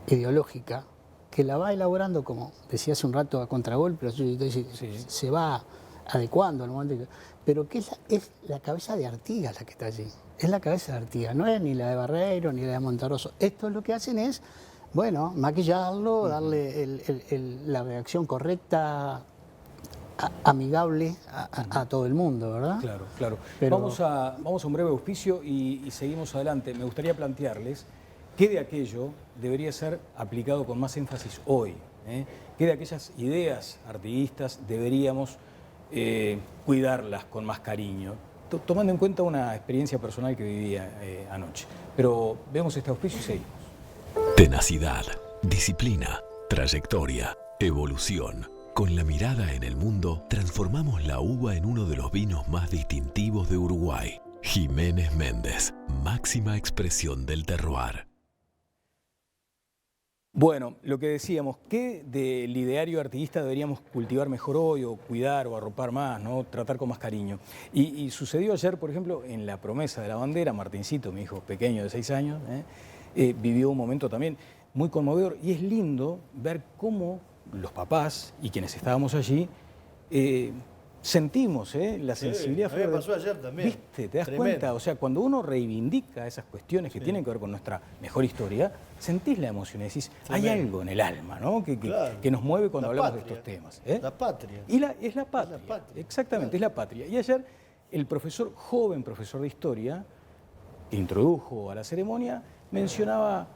ideológica que la va elaborando, como decía hace un rato, a contragolpe, se va adecuando al momento, pero que es la cabeza de Artigas la que está allí, es la cabeza de Artigas, no es ni la de Barreiro ni la de Monterroso. Esto lo que hacen es, bueno, maquillarlo, darle la reacción correcta, amigable a todo el mundo, ¿verdad? Claro, claro. Pero... Vamos a un breve auspicio y seguimos adelante. Me gustaría plantearles qué de aquello debería ser aplicado con más énfasis hoy, qué de aquellas ideas artiguistas deberíamos cuidarlas con más cariño, tomando en cuenta una experiencia personal que vivía anoche. Pero vemos este auspicio y seguimos. Tenacidad, disciplina, trayectoria, evolución. Con la mirada en el mundo, transformamos la uva en uno de los vinos más distintivos de Uruguay. Jiménez Méndez, máxima expresión del terroir. Bueno, lo que decíamos, ¿qué del ideario artiguista deberíamos cultivar mejor hoy o cuidar o arropar más, ¿no? Tratar con más cariño? Y sucedió ayer, por ejemplo, en la promesa de la bandera, Martincito, mi hijo pequeño de 6 años, vivió un momento también muy conmovedor y es lindo ver cómo los papás y quienes estábamos allí sentimos la sensibilidad. A mí me pasó ayer también. ¿Viste? ¿Te das Tremendo. cuenta? O sea, cuando uno reivindica esas cuestiones que tienen que ver con nuestra mejor historia, sentís la emoción y decís, hay algo en el alma, ¿no? que nos mueve cuando hablamos de estos temas. La patria. Y es la patria. Exactamente, es la patria. Y ayer el joven profesor de historia, que introdujo a la ceremonia, mencionaba,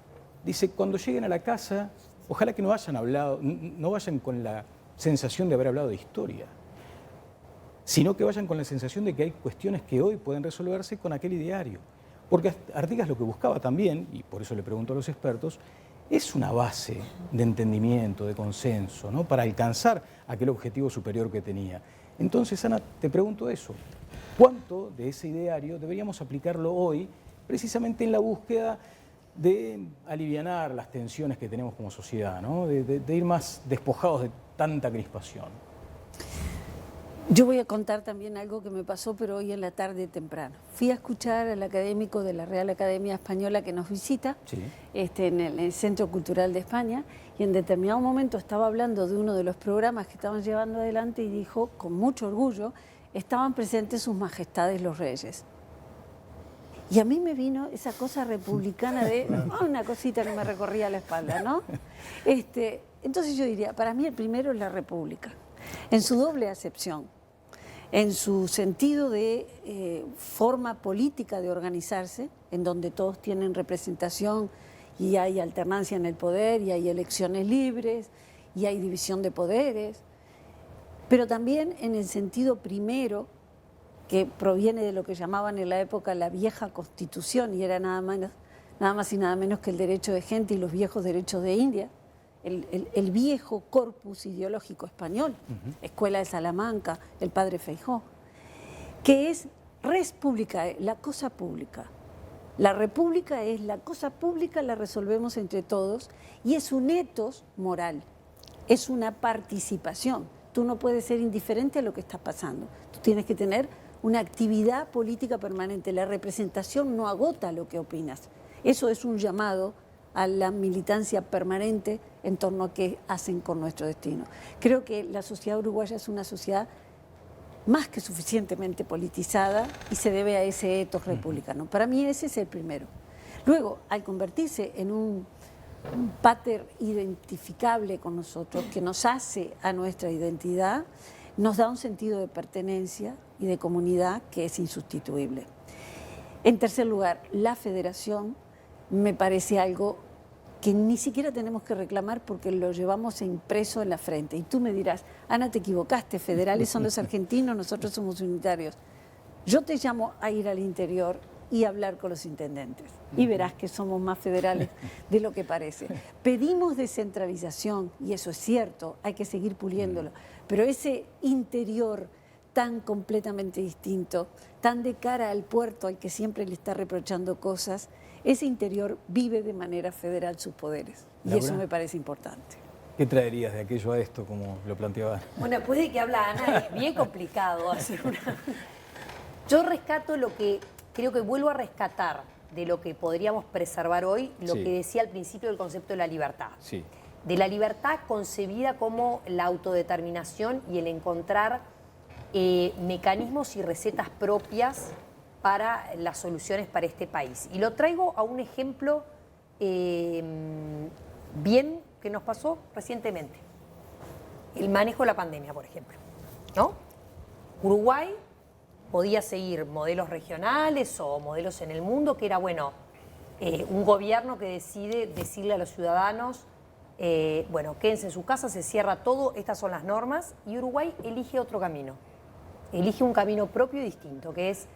dice, cuando lleguen a la casa, ojalá que no vayan con la sensación de haber hablado de historia, sino que vayan con la sensación de que hay cuestiones que hoy pueden resolverse con aquel ideario. Porque Artigas lo que buscaba también, y por eso le pregunto a los expertos, es una base de entendimiento, de consenso, ¿no? Para alcanzar aquel objetivo superior que tenía. Entonces, Ana, te pregunto eso. ¿Cuánto de ese ideario deberíamos aplicarlo hoy, precisamente en la búsqueda de alivianar las tensiones que tenemos como sociedad, ¿no? de ir más despojados de tanta crispación? Yo voy a contar también algo que me pasó, pero hoy en la tarde temprano. Fui a escuchar al académico de la Real Academia Española que nos visita, en el Centro Cultural de España, y en determinado momento estaba hablando de uno de los programas que estaban llevando adelante y dijo, con mucho orgullo, estaban presentes sus majestades los reyes. Y a mí me vino esa cosa republicana de una cosita que me recorría la espalda, ¿no? Entonces yo diría, para mí el primero es la República, en su doble acepción, en su sentido de forma política de organizarse, en donde todos tienen representación y hay alternancia en el poder y hay elecciones libres y hay división de poderes, pero también en el sentido primero, que proviene de lo que llamaban en la época la vieja Constitución y era nada más y nada menos que el derecho de gente y los viejos derechos de India, el viejo corpus ideológico español, Escuela de Salamanca, el padre Feijó, que es res publica, la cosa pública. La república es la cosa pública, la resolvemos entre todos y es un ethos moral, es una participación. Tú no puedes ser indiferente a lo que está pasando, tú tienes que tener una actividad política permanente. La representación no agota lo que opinas. Eso es un llamado a la militancia permanente en torno a qué hacen con nuestro destino. Creo que la sociedad uruguaya es una sociedad más que suficientemente politizada y se debe a ese ethos republicano. Para mí ese es el primero. Luego, al convertirse en un pater identificable con nosotros, que nos hace a nuestra identidad, nos da un sentido de pertenencia y de comunidad que es insustituible. En tercer lugar, la federación me parece algo que ni siquiera tenemos que reclamar porque lo llevamos impreso en la frente. Y tú me dirás, Ana, te equivocaste, federales son los argentinos, nosotros somos unitarios. Yo te llamo a ir al interior y hablar con los intendentes y verás que somos más federales de lo que parece. Pedimos descentralización y eso es cierto, hay que seguir puliéndolo, pero ese interior tan completamente distinto, tan de cara al puerto al que siempre le está reprochando cosas, ese interior vive de manera federal sus poderes. Y Laura, eso me parece importante. ¿Qué traerías de aquello a esto, como lo planteaba? Bueno, después de que habla Ana, es bien complicado hacer una... Yo rescato lo que, creo que vuelvo a rescatar de lo que podríamos preservar hoy, lo Sí. que decía al principio del concepto de la libertad. Sí. De la libertad concebida como la autodeterminación y el encontrar mecanismos y recetas propias para las soluciones para este país. Y lo traigo a un ejemplo bien que nos pasó recientemente. El manejo de la pandemia, por ejemplo, ¿no? Uruguay podía seguir modelos regionales o modelos en el mundo, que era, bueno, un gobierno que decide decirle a los ciudadanos, bueno, quédense en su casa, se cierra todo, estas son las normas, y Uruguay elige otro camino. Elige un camino propio y distinto, que es,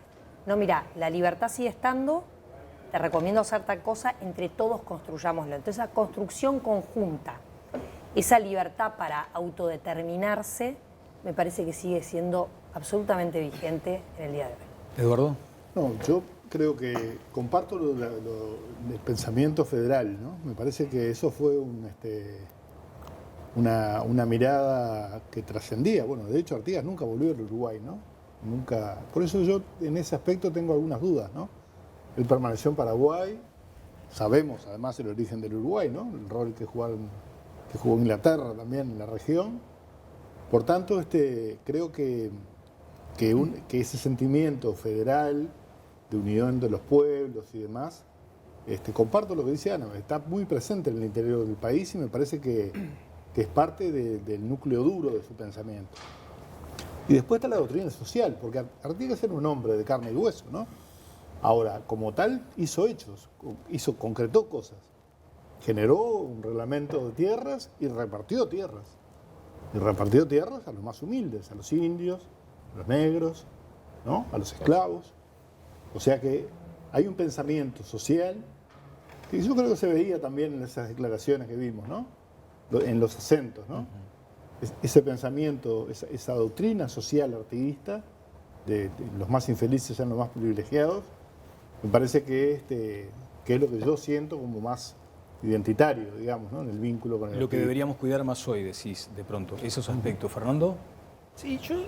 no, mira, la libertad sigue estando, te recomiendo hacer tal cosa, entre todos construyámoslo. Entonces, esa construcción conjunta, esa libertad para autodeterminarse, me parece que sigue siendo absolutamente vigente en el día de hoy. Eduardo. No, yo creo que comparto el pensamiento federal, ¿no? Me parece que eso fue una mirada que trascendía. Bueno, de hecho Artigas nunca volvió al Uruguay, ¿no? Nunca. Por eso yo en ese aspecto tengo algunas dudas, ¿no? Él permaneció en Paraguay, sabemos además el origen del Uruguay, ¿no? El rol que jugó Inglaterra también en la región. Por tanto, creo que ese sentimiento federal de unión de los pueblos y demás, comparto lo que dice Ana, está muy presente en el interior del país y me parece que es parte del núcleo duro de su pensamiento. Y después está la doctrina social, porque Artigas era un hombre de carne y hueso, ¿no? Ahora, como tal, hizo hechos, concretó cosas. Generó un reglamento de tierras y repartió tierras. Y repartió tierras a los más humildes, a los indios, a los negros, ¿no? A los esclavos. O sea que hay un pensamiento social que yo creo que se veía también en esas declaraciones que vimos, ¿no? En los acentos, ¿no? Ese pensamiento, esa doctrina social artiguista, de los más infelices sean los más privilegiados, me parece que es lo que yo siento como más identitario, digamos, ¿no? En el vínculo con el Lo que artiguismo. deberíamos cuidar más hoy, decís, de pronto, esos aspectos. Fernando. Sí, yo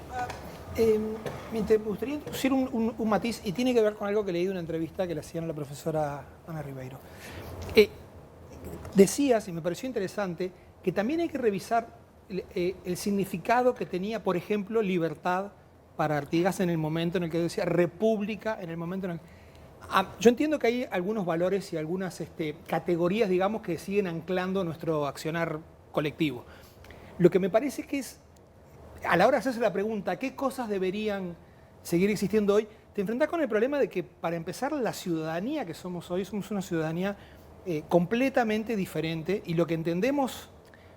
me gustaría introducir un matiz y tiene que ver con algo que leí de una entrevista que le hacían a la profesora Ana Ribeiro. Decías, y me pareció interesante, que también hay que revisar el significado que tenía, por ejemplo, libertad para Artigas en el momento en el que decía república, en el momento en el que... Yo entiendo que hay algunos valores y algunas categorías, digamos, que siguen anclando nuestro accionar colectivo. Lo que me parece es que es, a la hora de hacerse la pregunta, ¿qué cosas deberían seguir existiendo hoy? Te enfrentás con el problema de que, para empezar, la ciudadanía que somos hoy, somos una ciudadanía completamente diferente, y lo que entendemos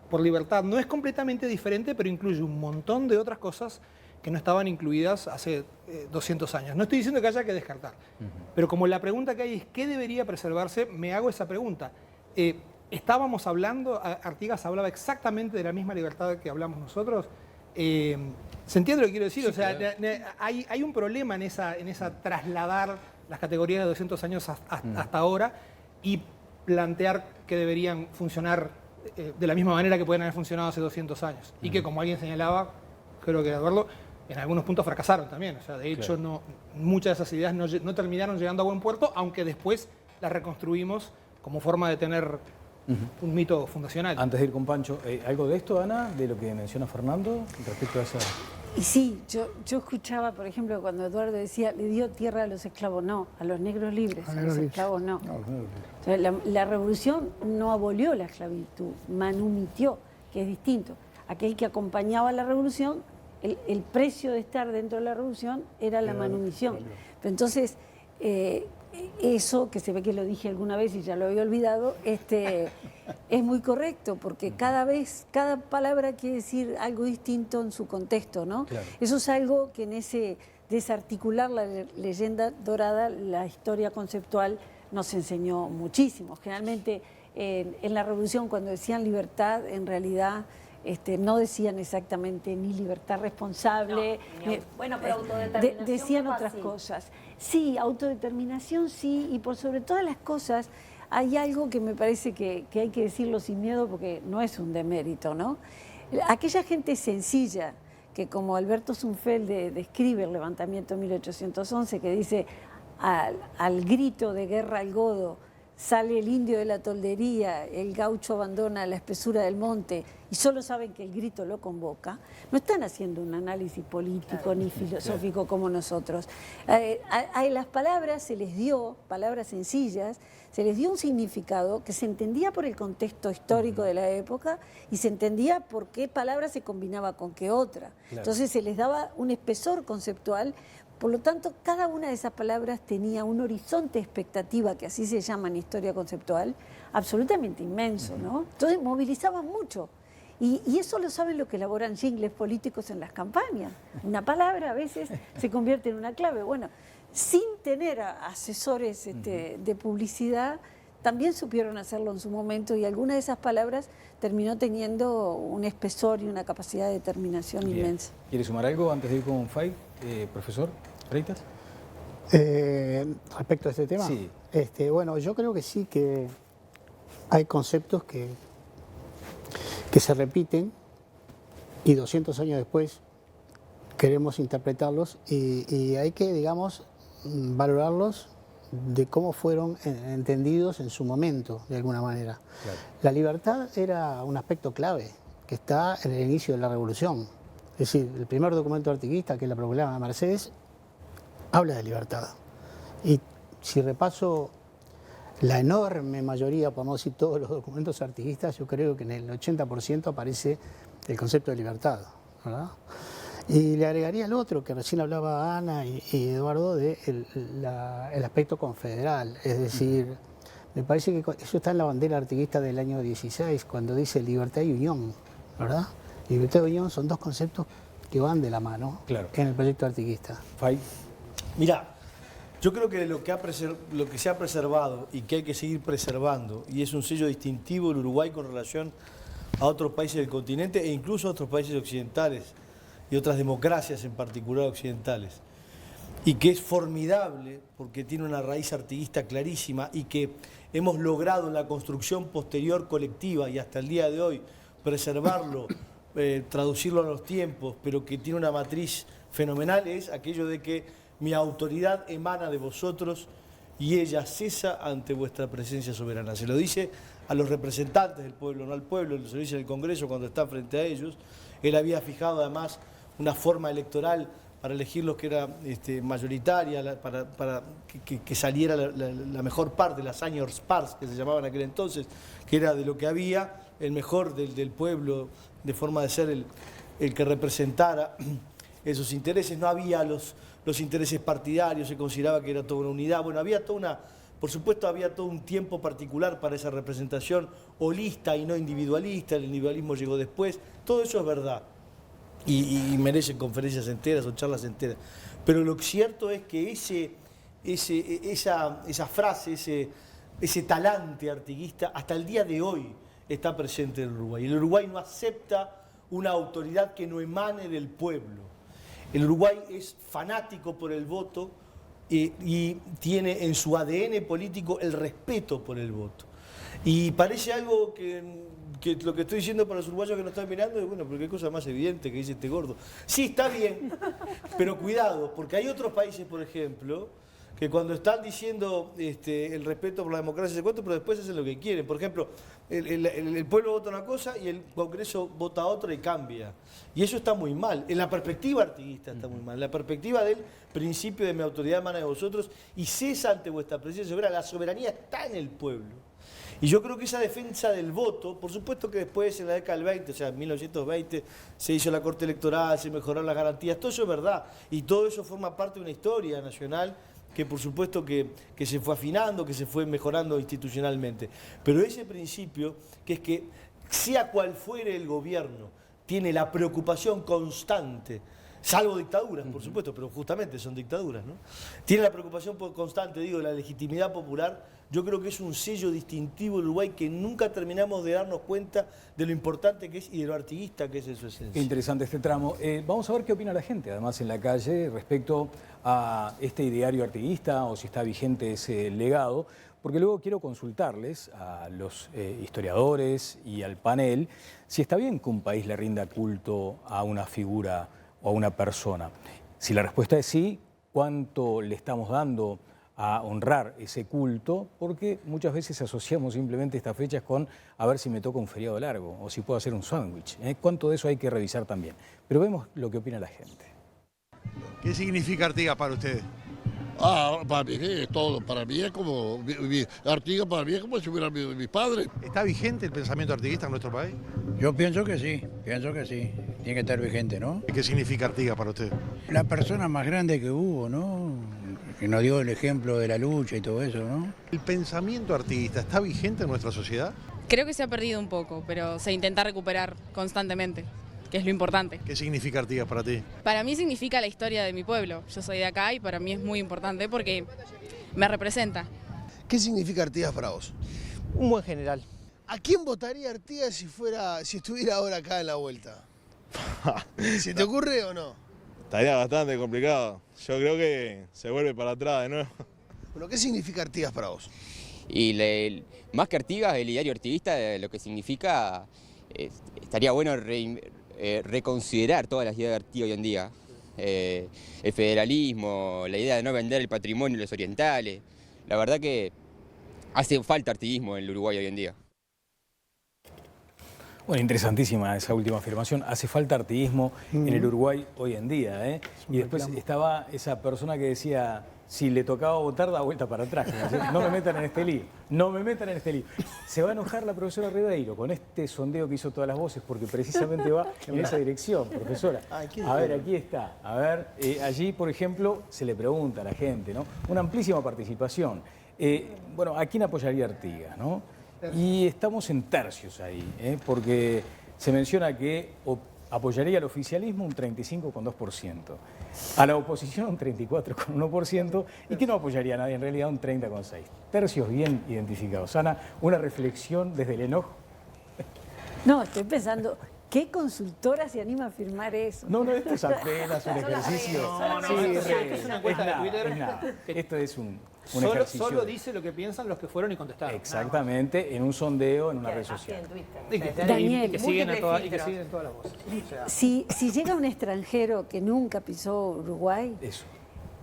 por libertad no es completamente diferente, pero incluye un montón de otras cosas que no estaban incluidas hace 200 años. No estoy diciendo que haya que descartar, pero como la pregunta que hay es ¿qué debería preservarse? Me hago esa pregunta. Estábamos hablando, Artigas hablaba exactamente de la misma libertad que hablamos nosotros. ¿Se entiende lo que quiero decir? Sí, o sea, claro. Hay un problema en esa trasladar las categorías de 200 años hasta ahora y plantear que deberían funcionar de la misma manera que pueden haber funcionado hace 200 años. Y que, como alguien señalaba, creo que Eduardo, en algunos puntos fracasaron también. O sea, de hecho, claro, muchas de esas ideas no terminaron llegando a buen puerto, aunque después las reconstruimos como forma de tener un mito fundacional. Antes de ir con Pancho, ¿algo de esto, Ana, de lo que menciona Fernando respecto a esa...? Y sí, yo escuchaba, por ejemplo, cuando Eduardo decía, le dio tierra a los esclavos, no, a los negros libres, a los esclavos no. O sea, la revolución no abolió la esclavitud, manumitió, que es distinto. Aquel que acompañaba a la revolución, el precio de estar dentro de la revolución era la manumisión. Pero entonces, eso, que se ve que lo dije alguna vez y ya lo había olvidado, es muy correcto, porque cada palabra quiere decir algo distinto en su contexto, ¿no? Claro. Eso es algo que en ese desarticular la leyenda dorada, la historia conceptual, nos enseñó muchísimo. Generalmente, en la revolución, cuando decían libertad, en realidad no decían exactamente ni libertad responsable, bueno, pero autodeterminación decían no otras así. cosas. Sí, autodeterminación sí, y por sobre todas las cosas hay algo que me parece que hay que decirlo sin miedo porque no es un demérito, ¿no? Aquella gente sencilla que, como Alberto Zunfeld describe el levantamiento de 1811, que dice al grito de guerra al godo sale el indio de la toldería, el gaucho abandona la espesura del monte y solo saben que el grito lo convoca, no están haciendo un análisis político ni filosófico como nosotros. A las palabras se les dio, palabras sencillas, se les dio un significado que se entendía por el contexto histórico de la época y se entendía por qué palabra se combinaba con qué otra. Claro. Entonces se les daba un espesor conceptual. Por lo tanto, cada una de esas palabras tenía un horizonte de expectativa, que así se llama en historia conceptual, absolutamente inmenso, ¿no? Entonces movilizaban mucho. Y eso lo saben los que elaboran jingles políticos en las campañas. Una palabra a veces se convierte en una clave. Bueno, sin tener asesores de publicidad, también supieron hacerlo en su momento y alguna de esas palabras terminó teniendo un espesor y una capacidad de determinación inmensa. ¿Quiere sumar algo antes de ir con Fay, profesor Freitas? Respecto a este tema, sí. Bueno, yo creo que sí que hay conceptos que se repiten y 200 años después queremos interpretarlos y hay que, digamos, valorarlos de cómo fueron entendidos en su momento, de alguna manera. Claro. La libertad era un aspecto clave que está en el inicio de la Revolución. Es decir, el primer documento artiguista, que es la proclama de Mercedes, habla de libertad. Y si repaso la enorme mayoría, por no decir todos los documentos artiguistas, yo creo que en el 80% aparece el concepto de libertad, ¿verdad? Y le agregaría el otro, que recién hablaba Ana y Eduardo, de el aspecto confederal. Es decir, me parece que eso está en la bandera artiguista del año 16, cuando dice libertad y unión, ¿verdad? Libertad y unión son dos conceptos que van de la mano en el proyecto artiguista. Fay. Mira, yo creo que lo que se ha preservado y que hay que seguir preservando, y es un sello distintivo del Uruguay con relación a otros países del continente e incluso a otros países occidentales, y otras democracias en particular occidentales, y que es formidable porque tiene una raíz artiguista clarísima y que hemos logrado en la construcción posterior colectiva y hasta el día de hoy preservarlo, traducirlo a los tiempos, pero que tiene una matriz fenomenal, es aquello de que mi autoridad emana de vosotros y ella cesa ante vuestra presencia soberana. Se lo dice a los representantes del pueblo, no al pueblo, se lo dice en el Congreso cuando está frente a ellos. Él había fijado además una forma electoral para elegir los que era mayoritaria, para que saliera la mejor parte, las seniors pars que se llamaban en aquel entonces, que era de lo que había, el mejor del pueblo, de forma de ser el que representara esos intereses. No había los intereses partidarios, se consideraba que era toda una unidad. Bueno, había por supuesto había todo un tiempo particular para esa representación holista y no individualista, el individualismo llegó después, todo eso es verdad. Y merecen conferencias enteras o charlas enteras. Pero lo cierto es que esa frase, ese talante artiguista, hasta el día de hoy está presente en el Uruguay. El Uruguay no acepta una autoridad que no emane del pueblo. El Uruguay es fanático por el voto y tiene en su ADN político el respeto por el voto. Y parece algo que lo que estoy diciendo para los uruguayos que nos están mirando es, bueno, pero qué cosa más evidente que dice este gordo. Sí, está bien, pero cuidado, porque hay otros países, por ejemplo, que cuando están diciendo el respeto por la democracia se cuenta, pero después hacen lo que quieren. Por ejemplo, el pueblo vota una cosa y el Congreso vota otra y cambia. Y eso está muy mal. En la perspectiva artiguista está muy mal. En la perspectiva del principio de mi autoridad emana de vosotros y cesa ante vuestra presencia soberana. La soberanía está en el pueblo. Y yo creo que esa defensa del voto, por supuesto que después en la década del 20, o sea, en 1920, se hizo la Corte Electoral, se mejoraron las garantías, todo eso es verdad. Y todo eso forma parte de una historia nacional que por supuesto que se fue afinando, que se fue mejorando institucionalmente. Pero ese principio, que es que sea cual fuere el gobierno, tiene la preocupación constante, Salvo dictaduras, por supuesto, pero justamente son dictaduras, ¿no? Tiene la preocupación constante, digo, de la legitimidad popular. Yo creo que es un sello distintivo del Uruguay que nunca terminamos de darnos cuenta de lo importante que es y de lo artiguista que es en su esencia. Qué interesante este tramo. Vamos a ver qué opina la gente, además, en la calle, respecto a este ideario artiguista o si está vigente ese legado, porque luego quiero consultarles a los historiadores y al panel si está bien que un país le rinda culto a una figura o a una persona. Si la respuesta es sí, ¿cuánto le estamos dando a honrar ese culto? Porque muchas veces asociamos simplemente estas fechas con a ver si me toca un feriado largo o si puedo hacer un sándwich. ¿Cuánto de eso hay que revisar también? Pero vemos lo que opina la gente. ¿Qué significa Artigas para ustedes? Para mí es todo. Para mí es como... Artigas para mí es como si hubiera mi padre. ¿Está vigente el pensamiento artiguista en nuestro país? Yo pienso que sí. Tiene que estar vigente, ¿no? ¿Qué significa Artigas para usted? La persona más grande que hubo, ¿no? Que nos dio el ejemplo de la lucha y todo eso, ¿no? ¿El pensamiento artiguista está vigente en nuestra sociedad? Creo que se ha perdido un poco, pero se intenta recuperar constantemente, que es lo importante. ¿Qué significa Artigas para ti? Para mí significa la historia de mi pueblo. Yo soy de acá y para mí es muy importante porque me representa. ¿Qué significa Artigas para vos? Un buen general. ¿A quién votaría Artigas si estuviera ahora acá en la vuelta? ¿Se te ocurre o no? Estaría bastante complicado. Yo creo que se vuelve para atrás de nuevo. Bueno, ¿qué significa Artigas para vos? Y más que Artigas, el ideario artiguista, lo que significa, estaría bueno reconsiderar todas las ideas de Artigas hoy en día. El federalismo, la idea de no vender el patrimonio de los orientales. La verdad que hace falta artiguismo en el Uruguay hoy en día. Bueno, interesantísima esa última afirmación. Hace falta artiguismo en el Uruguay hoy en día, Y después estaba esa persona que decía, si le tocaba votar, da vuelta para atrás. No me metan en este lío, no me metan en este lío. Se va a enojar la profesora Ribeiro con este sondeo que hizo Todas las Voces, porque precisamente va en esa dirección, profesora. A ver, aquí está. A ver, allí, por ejemplo, se le pregunta a la gente, ¿no? Una amplísima participación. Bueno, ¿a quién apoyaría Artigas, no? Y estamos en tercios ahí, porque se menciona que apoyaría al oficialismo un 35,2%, a la oposición un 34,1% y que no apoyaría a nadie, en realidad un 30,6%. Tercios bien identificados. Ana, una reflexión desde el enojo. No, estoy pensando, ¿qué consultora se anima a afirmar eso? No, esto es apenas un ejercicio. Es una encuesta de Twitter. Esto es un ejercicio. Solo dice lo que piensan los que fueron y contestaron. Exactamente, en un sondeo en una red social. Daniel, y que siguen en todas las voces. Si llega un extranjero que nunca pisó Uruguay,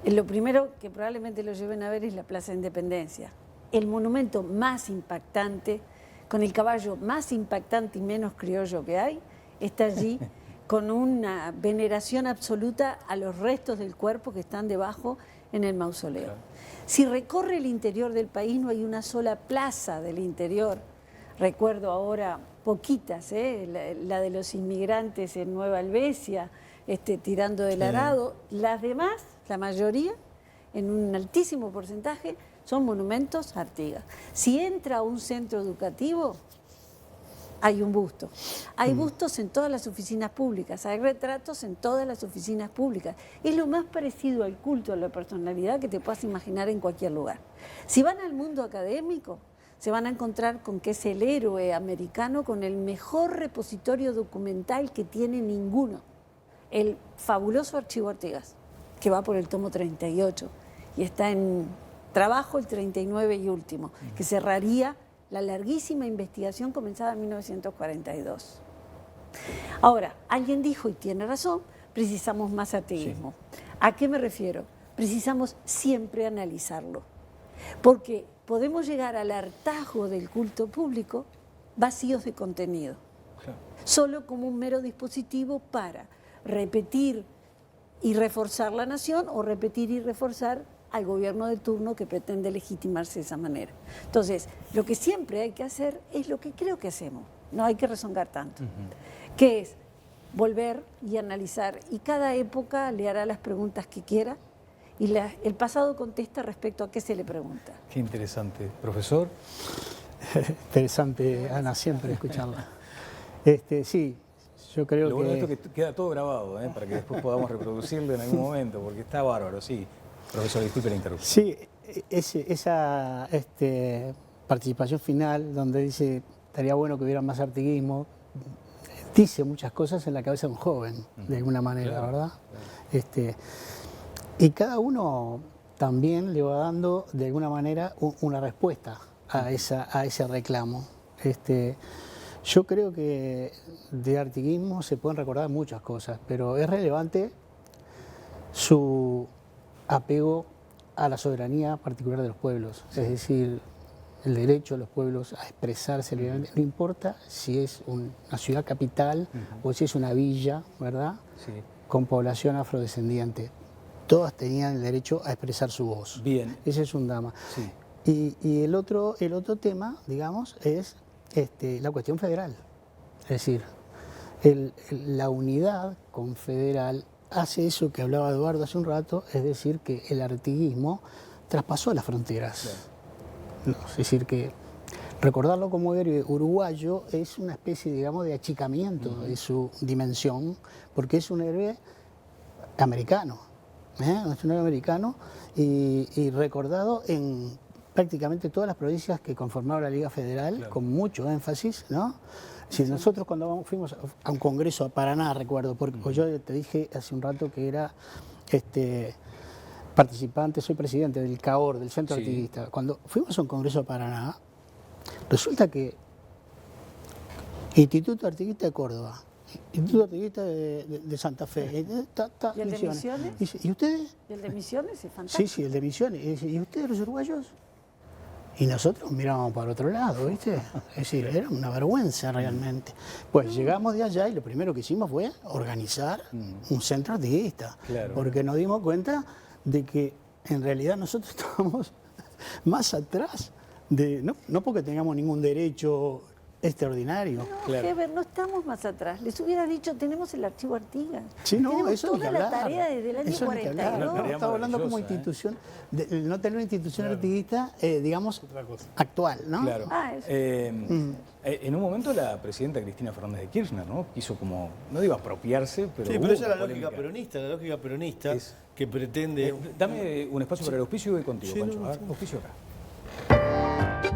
lo primero que probablemente lo lleven a ver es la Plaza de Independencia. El monumento más impactante, con el caballo más impactante y menos criollo que hay, está allí con una veneración absoluta a los restos del cuerpo que están debajo en el mausoleo. Si recorre el interior del país, no hay una sola plaza del interior. Recuerdo ahora poquitas, la de los inmigrantes en Nueva Albesia, tirando del arado. Las demás, la mayoría, en un altísimo porcentaje, son monumentos Artigas. Si entra a un centro educativo, hay un busto. Hay bustos en todas las oficinas públicas, hay retratos en todas las oficinas públicas. Es lo más parecido al culto a la personalidad que te puedas imaginar en cualquier lugar. Si van al mundo académico, se van a encontrar con que es el héroe americano con el mejor repositorio documental que tiene ninguno. El fabuloso Archivo Artigas, que va por el tomo 38 y está en trabajo el 39 y último, que cerraría la larguísima investigación comenzada en 1942. Ahora, alguien dijo, y tiene razón, precisamos más artiguismo. ¿A qué me refiero? Precisamos siempre analizarlo, porque podemos llegar al hartazgo del culto público vacíos de contenido, solo como un mero dispositivo para repetir y reforzar la nación o repetir y reforzar al gobierno de turno que pretende legitimarse de esa manera. Entonces, lo que siempre hay que hacer es lo que creo que hacemos, no hay que rezongar tanto, que es volver y analizar, y cada época le hará las preguntas que quiera, y el pasado contesta respecto a qué se le pregunta. Qué interesante. ¿Profesor? Interesante, Ana, siempre escucharla. Sí, Yo creo Lo bueno que... de esto es que queda todo grabado, para que después podamos reproducirlo en algún momento, porque está bárbaro, sí. Profesor, disculpe la interrupción. Sí, esa participación final donde dice estaría bueno que hubiera más artiguismo, dice muchas cosas en la cabeza de un joven, de alguna manera, claro, ¿verdad? Claro. Y cada uno también le va dando de alguna manera una respuesta a ese reclamo. Yo creo que de artiguismo se pueden recordar muchas cosas, pero es relevante su apego a la soberanía particular de los pueblos, es decir, el derecho de los pueblos a expresarse libremente, no importa si es una ciudad capital o si es una villa, ¿verdad? Sí. Con población afrodescendiente. Todas tenían el derecho a expresar su voz. Bien. Ese es un tema. Sí. Y el otro tema, digamos, es la cuestión federal. Es decir, la unidad confederal hace eso que hablaba Eduardo hace un rato, es decir, que el artiguismo traspasó las fronteras. Claro. No, es decir, que recordarlo como héroe uruguayo es una especie, digamos, de achicamiento de su dimensión, porque es un héroe americano. Es un héroe americano y recordado en prácticamente todas las provincias que conformaron la Liga Federal, claro, con mucho énfasis, ¿no? Si nosotros cuando fuimos a un congreso a Paraná, recuerdo, porque yo te dije hace un rato que era participante, soy presidente del CAOR, del Centro Artiguista. Cuando fuimos a un congreso a Paraná, resulta que Instituto Artiguista de Córdoba, Instituto Artiguista de Santa Fe, ¿Y el de Misiones? ¿Y ustedes? ¿Y el de Misiones? Es fantástico. Sí, el de Misiones. ¿Y ustedes los uruguayos? Y nosotros mirábamos para otro lado, ¿viste? Es decir, era una vergüenza realmente. Pues llegamos de allá y lo primero que hicimos fue organizar un centro artiguista. Claro. Porque nos dimos cuenta de que en realidad nosotros estábamos más atrás, no porque tengamos ningún derecho extraordinario. No, claro, Heber, no estamos más atrás. Les hubiera dicho, tenemos el archivo Artigas. Sí, no, tenemos eso toda la tarea desde el año 42. No, estaba hablando como institución, no tener una institución artiguista, digamos, actual, ¿no? Claro. En un momento la presidenta Cristina Fernández de Kirchner, ¿no? Quiso como, no digo apropiarse, pero... Sí, pero esa es la lógica peronista es, que pretende... dame un espacio para el auspicio y voy contigo, sí, Pancho. Auspicio acá.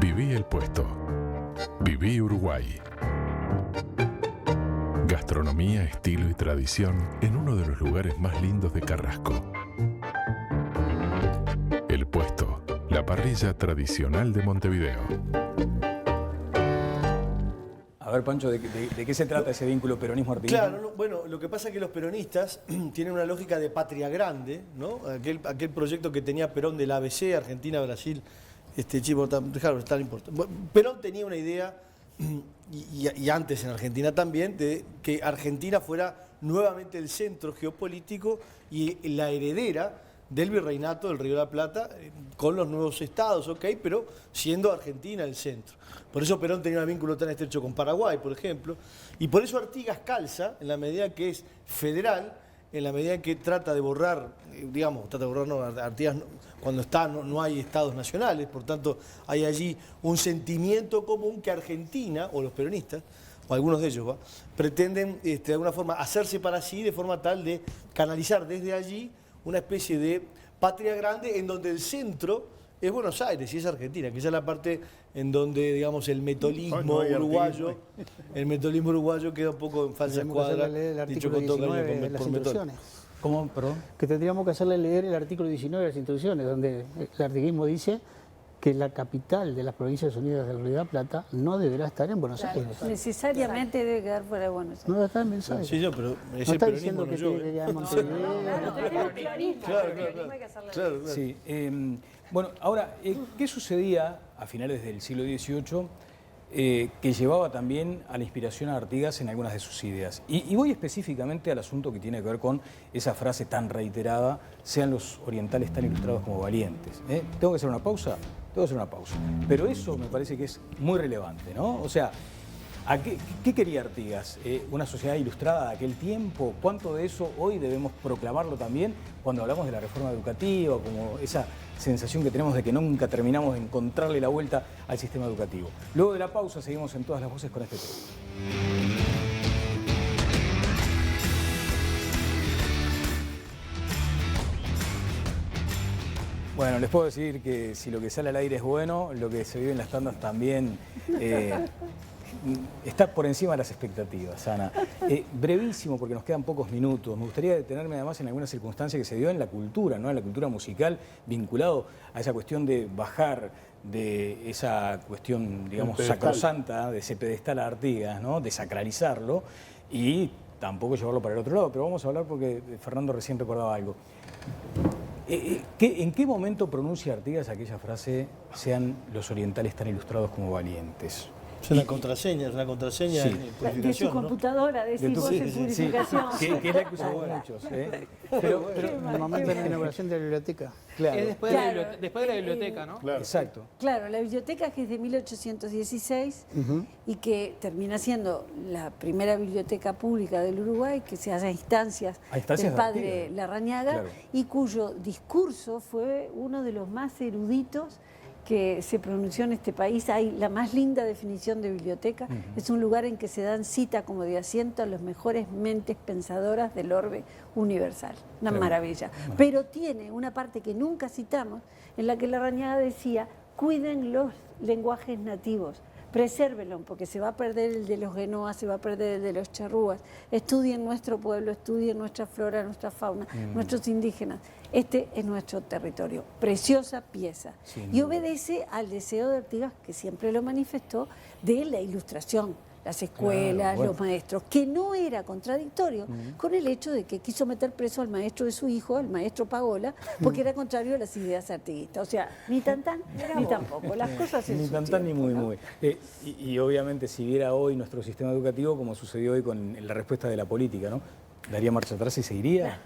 Viví el puesto. Viví Uruguay. Gastronomía, estilo y tradición en uno de los lugares más lindos de Carrasco. El Puesto, la parrilla tradicional de Montevideo. A ver, Pancho, ¿de qué se trata ese vínculo peronismo-artiguismo? Claro, bueno, lo que pasa es que los peronistas tienen una lógica de patria grande, ¿no? Aquel proyecto que tenía Perón del ABC, Argentina, Brasil, dejaron tan importante. Perón tenía una idea, y antes en Argentina también, de que Argentina fuera nuevamente el centro geopolítico y la heredera del virreinato del Río de la Plata, con los nuevos estados, pero siendo Argentina el centro. Por eso Perón tenía un vínculo tan estrecho con Paraguay, por ejemplo, y por eso Artigas calza, en la medida que es federal, en la medida que trata de borrar, Artigas cuando no hay estados nacionales, por tanto hay allí un sentimiento común que Argentina, o los peronistas, o algunos de ellos, pretenden de alguna forma hacerse para sí, de forma tal de canalizar desde allí una especie de patria grande en donde el centro es Buenos Aires y es Argentina, que esa es la parte en donde, digamos, el metolismo uruguayo queda un poco en falsa escuadra, dicho con todo cariño por Metol. ¿Cómo? Perdón. Que tendríamos que hacerle leer el artículo 19 de las instrucciones, donde el artiguismo dice que la capital de las Provincias Unidas del Río de la Plata no deberá estar en Buenos Aires. Necesariamente debe quedar fuera de Buenos Aires. No debe estar en Buenos Aires. Sí, pero ese no está peronismo diciendo que tiene que Montevideo. Claro. Sí. Bueno, ahora, ¿qué sucedía a finales del siglo XVIII que llevaba también a la inspiración a Artigas en algunas de sus ideas? Y voy específicamente al asunto que tiene que ver con esa frase tan reiterada, sean los orientales tan ilustrados como valientes. ¿Tengo que hacer una pausa? Tengo que hacer una pausa. Pero eso me parece que es muy relevante, ¿no? O sea, ¿qué quería Artigas? ¿Una sociedad ilustrada de aquel tiempo? ¿Cuánto de eso hoy debemos proclamarlo también cuando hablamos de la reforma educativa, como esa sensación que tenemos de que nunca terminamos de encontrarle la vuelta al sistema educativo? Luego de la pausa seguimos en Todas las Voces con este tema. Bueno, les puedo decir que si lo que sale al aire es bueno, lo que se vive en las tandas también está por encima de las expectativas, Ana. Brevísimo, porque nos quedan pocos minutos. Me gustaría detenerme además en alguna circunstancia que se dio en la cultura, ¿no? En la cultura musical, vinculado a esa cuestión de bajar de esa cuestión, digamos, sacrosanta, de ese pedestal a Artigas, ¿no? De sacralizarlo y tampoco llevarlo para el otro lado. Pero vamos a hablar porque Fernando recién recordaba algo. ¿En qué momento pronuncia Artigas aquella frase, sean los orientales tan ilustrados como valientes? Es una contraseña, sí. En purificación, de su computadora, decís vos en purificación. Que es la que usan muchos. Pero en el momento de la inauguración de la biblioteca. Claro. Es después de la biblioteca, ¿no? Claro. Exacto. Claro, la biblioteca que es de 1816 y que termina siendo la primera biblioteca pública del Uruguay, que se hace a instancias del padre Larrañaga, y cuyo discurso fue uno de los más eruditos que se pronunció en este país. Hay la más linda definición de biblioteca. Es un lugar en que se dan cita como de asiento a las mejores mentes pensadoras del orbe universal. Una maravilla. Pero tiene una parte que nunca citamos, en la que Larrañaga decía, cuiden los lenguajes nativos, presérvenlo, porque se va a perder el de los genoas, se va a perder el de los charrúas. Estudien nuestro pueblo, estudien nuestra flora, nuestra fauna, nuestros indígenas. Este es nuestro territorio. Preciosa pieza. Y obedece al deseo de Artigas, que siempre lo manifestó, de la ilustración, las escuelas, los maestros, que no era contradictorio con el hecho de que quiso meter preso al maestro de su hijo, al maestro Pagola, porque era contrario a las ideas artiguistas. O sea, ni tan ni tampoco. Las cosas en ni su tan tiempo, ni muy ¿no? muy. Y obviamente si viera hoy nuestro sistema educativo, como sucedió hoy con la respuesta de la política, ¿no? ¿Daría marcha atrás y se iría?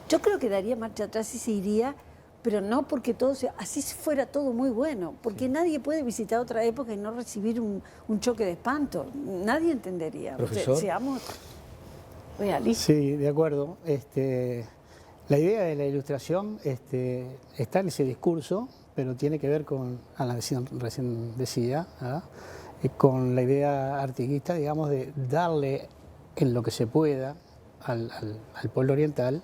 Yo creo que daría marcha atrás y se iría, pero no porque todo así fuera todo muy bueno, porque nadie puede visitar otra época y no recibir un choque de espanto. Nadie entendería. Profesor. Seamos realistas. Sí, de acuerdo. La idea de la ilustración está en ese discurso, pero tiene que ver con, recién decía, con la idea artiguista, digamos, de darle en lo que se pueda al pueblo oriental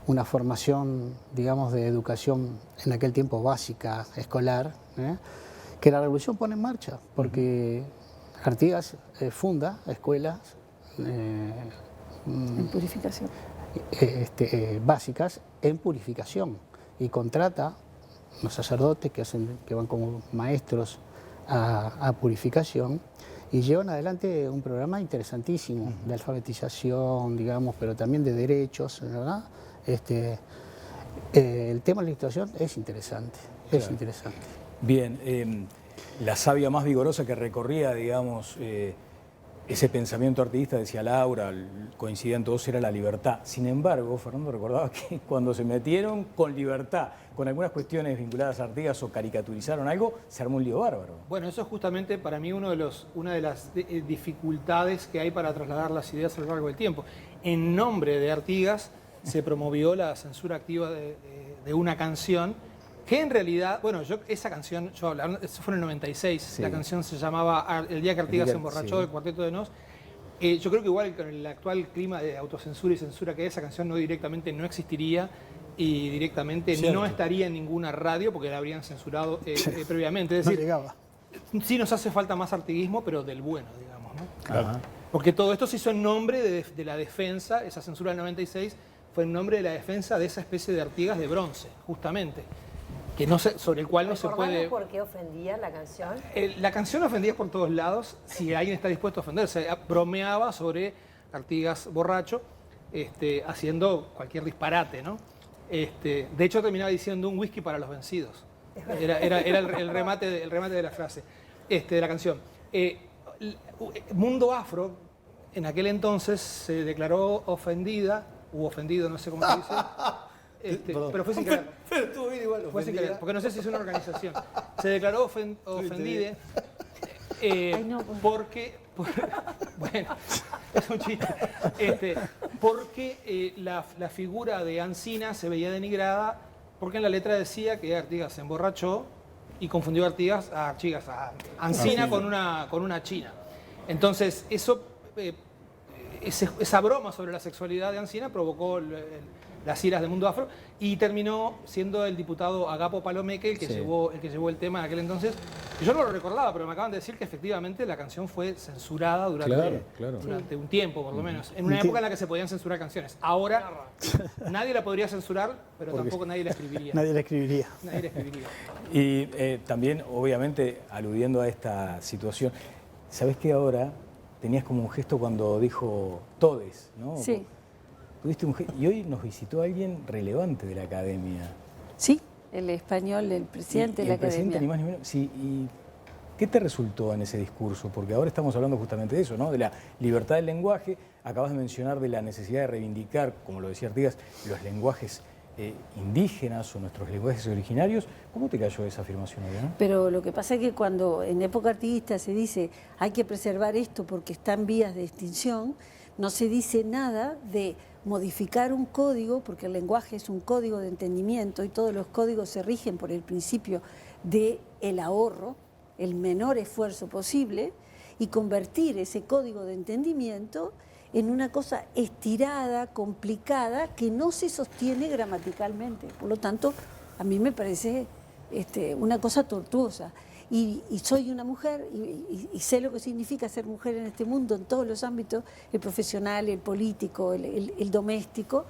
una formación, digamos, de educación en aquel tiempo básica, escolar, que la revolución pone en marcha, porque Artigas funda escuelas en purificación. Básicas en purificación y contrata los sacerdotes que van como maestros a purificación y llevan adelante un programa interesantísimo de alfabetización, digamos, pero también de derechos, ¿verdad? El tema de la ilustración es interesante, es interesante. Bien, la savia más vigorosa que recorría, digamos, ese pensamiento artiguista, decía Laura, coincidían todos, era la libertad. Sin embargo, Fernando recordaba que cuando se metieron con libertad, con algunas cuestiones vinculadas a Artigas o caricaturizaron algo, se armó un lío bárbaro. Bueno, eso es justamente para mí una de las dificultades que hay para trasladar las ideas a lo largo del tiempo. En nombre de Artigas se promovió la censura activa de una canción que en realidad, bueno, esa canción, eso fue en el 96, la canción se llamaba El día que Artigas se emborrachó, del Cuarteto de Nos. Yo creo que igual con el actual clima de autocensura y censura que hay, esa canción directamente no existiría y directamente no estaría en ninguna radio porque la habrían censurado previamente. Es decir, sí nos hace falta más artiguismo, pero del bueno, digamos, ¿no? Claro. Porque todo esto se hizo en nombre de la defensa, esa censura del 96 fue en nombre de la defensa de esa especie de Artigas de bronce, justamente. Que no se, sobre el cual no se puede... ¿Por qué ofendía la canción? La canción ofendía por todos lados, si alguien está dispuesto a ofenderse. Bromeaba sobre Artigas borracho, haciendo cualquier disparate, ¿no? De hecho, terminaba diciendo un whisky para los vencidos. Era el remate de la frase, de la canción. Mundo Afro, en aquel entonces, se declaró ofendida, u ofendido, no sé cómo se dice. Pero fue sin querer. Pero estuvo bien igual. Fue sin querer, porque no sé si es una organización. Se declaró ofendida porque... bueno, es un chiste. Porque la figura de Ancina se veía denigrada porque en la letra decía que Artigas se emborrachó y confundió a Ancina con una china. Entonces, eso esa broma sobre la sexualidad de Alsina provocó las iras del mundo afro y terminó siendo el diputado Agapo Palomeque el que llevó el tema en aquel entonces. Yo no lo recordaba, pero me acaban de decir que efectivamente la canción fue censurada durante un tiempo, por lo menos. En una época en la que se podían censurar canciones. Ahora nadie la podría censurar, pero tampoco nadie la escribiría. Nadie la escribiría. Nadie la escribiría. Y también, obviamente, aludiendo a esta situación, ¿sabés que ahora tenías como un gesto cuando dijo todes, ¿no? Sí. Tuviste un gesto, y hoy nos visitó alguien relevante de la academia. Sí, el español, el presidente de la academia. Presidente, ni más ni menos. Sí, ¿y qué te resultó en ese discurso? Porque ahora estamos hablando justamente de eso, ¿no? De la libertad del lenguaje. Acabas de mencionar de la necesidad de reivindicar, como lo decía Artigas, los lenguajes indígenas o nuestros lenguajes originarios. ¿Cómo te cayó esa afirmación, Adriana? Pero lo que pasa es que cuando en época artiguista se dice hay que preservar esto porque está en vías de extinción, no se dice nada de modificar un código, porque el lenguaje es un código de entendimiento y todos los códigos se rigen por el principio del ahorro, el menor esfuerzo posible, y convertir ese código de entendimiento en una cosa estirada, complicada, que no se sostiene gramaticalmente. Por lo tanto, a mí me parece una cosa tortuosa. Y soy una mujer y sé lo que significa ser mujer en este mundo, en todos los ámbitos, el profesional, el político, el doméstico.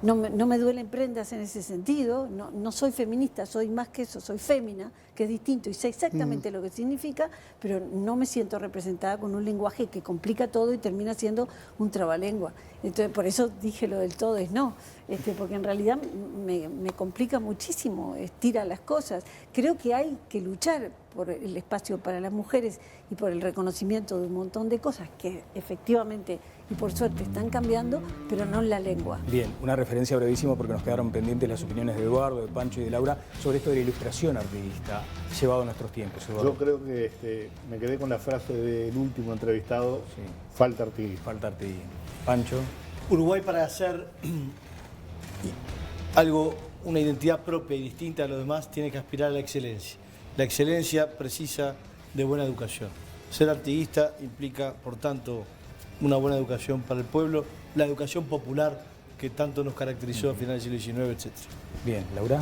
No me duelen prendas en ese sentido, no soy feminista, soy más que eso, soy fémina, que es distinto y sé exactamente lo que significa, pero no me siento representada con un lenguaje que complica todo y termina siendo un trabalengua. Entonces, por eso dije lo del todo es no, porque en realidad me complica muchísimo, estira las cosas. Creo que hay que luchar por el espacio para las mujeres y por el reconocimiento de un montón de cosas que efectivamente y por suerte están cambiando, pero no en la lengua. Bien, una referencia brevísima porque nos quedaron pendientes las opiniones de Eduardo, de Pancho y de Laura sobre esto de la ilustración artiguista llevado a nuestros tiempos. Eduardo. Yo creo que me quedé con la frase del último entrevistado, falta artiguismo. Falta artiguismo. Pancho. Uruguay, para hacer algo, una identidad propia y distinta a los demás, tiene que aspirar a la excelencia. La excelencia precisa de buena educación. Ser artiguista implica, por tanto, una buena educación para el pueblo, la educación popular que tanto nos caracterizó a finales del siglo XIX, etc. Bien, Laura.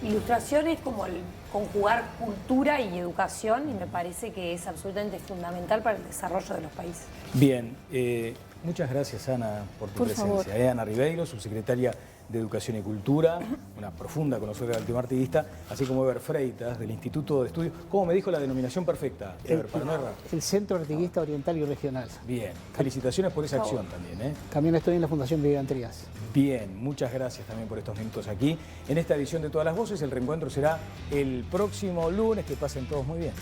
Ilustración es como el conjugar cultura y educación y me parece que es absolutamente fundamental para el desarrollo de los países. Bien, muchas gracias, Ana, por tu presencia. Ana Ribeiro, subsecretaria de Educación y Cultura, una profunda conocedora del tema artiguista, así como Eber Freitas, del Instituto de Estudios. ¿Cómo me dijo la denominación perfecta, Eber, para no errar? El Centro Artiguista Oriental y Regional. Bien, felicitaciones por esa acción también. También estoy en la Fundación Vivian Trías. Bien, muchas gracias también por estos minutos aquí. En esta edición de Todas las Voces, el reencuentro será el próximo lunes. Que pasen todos muy bien.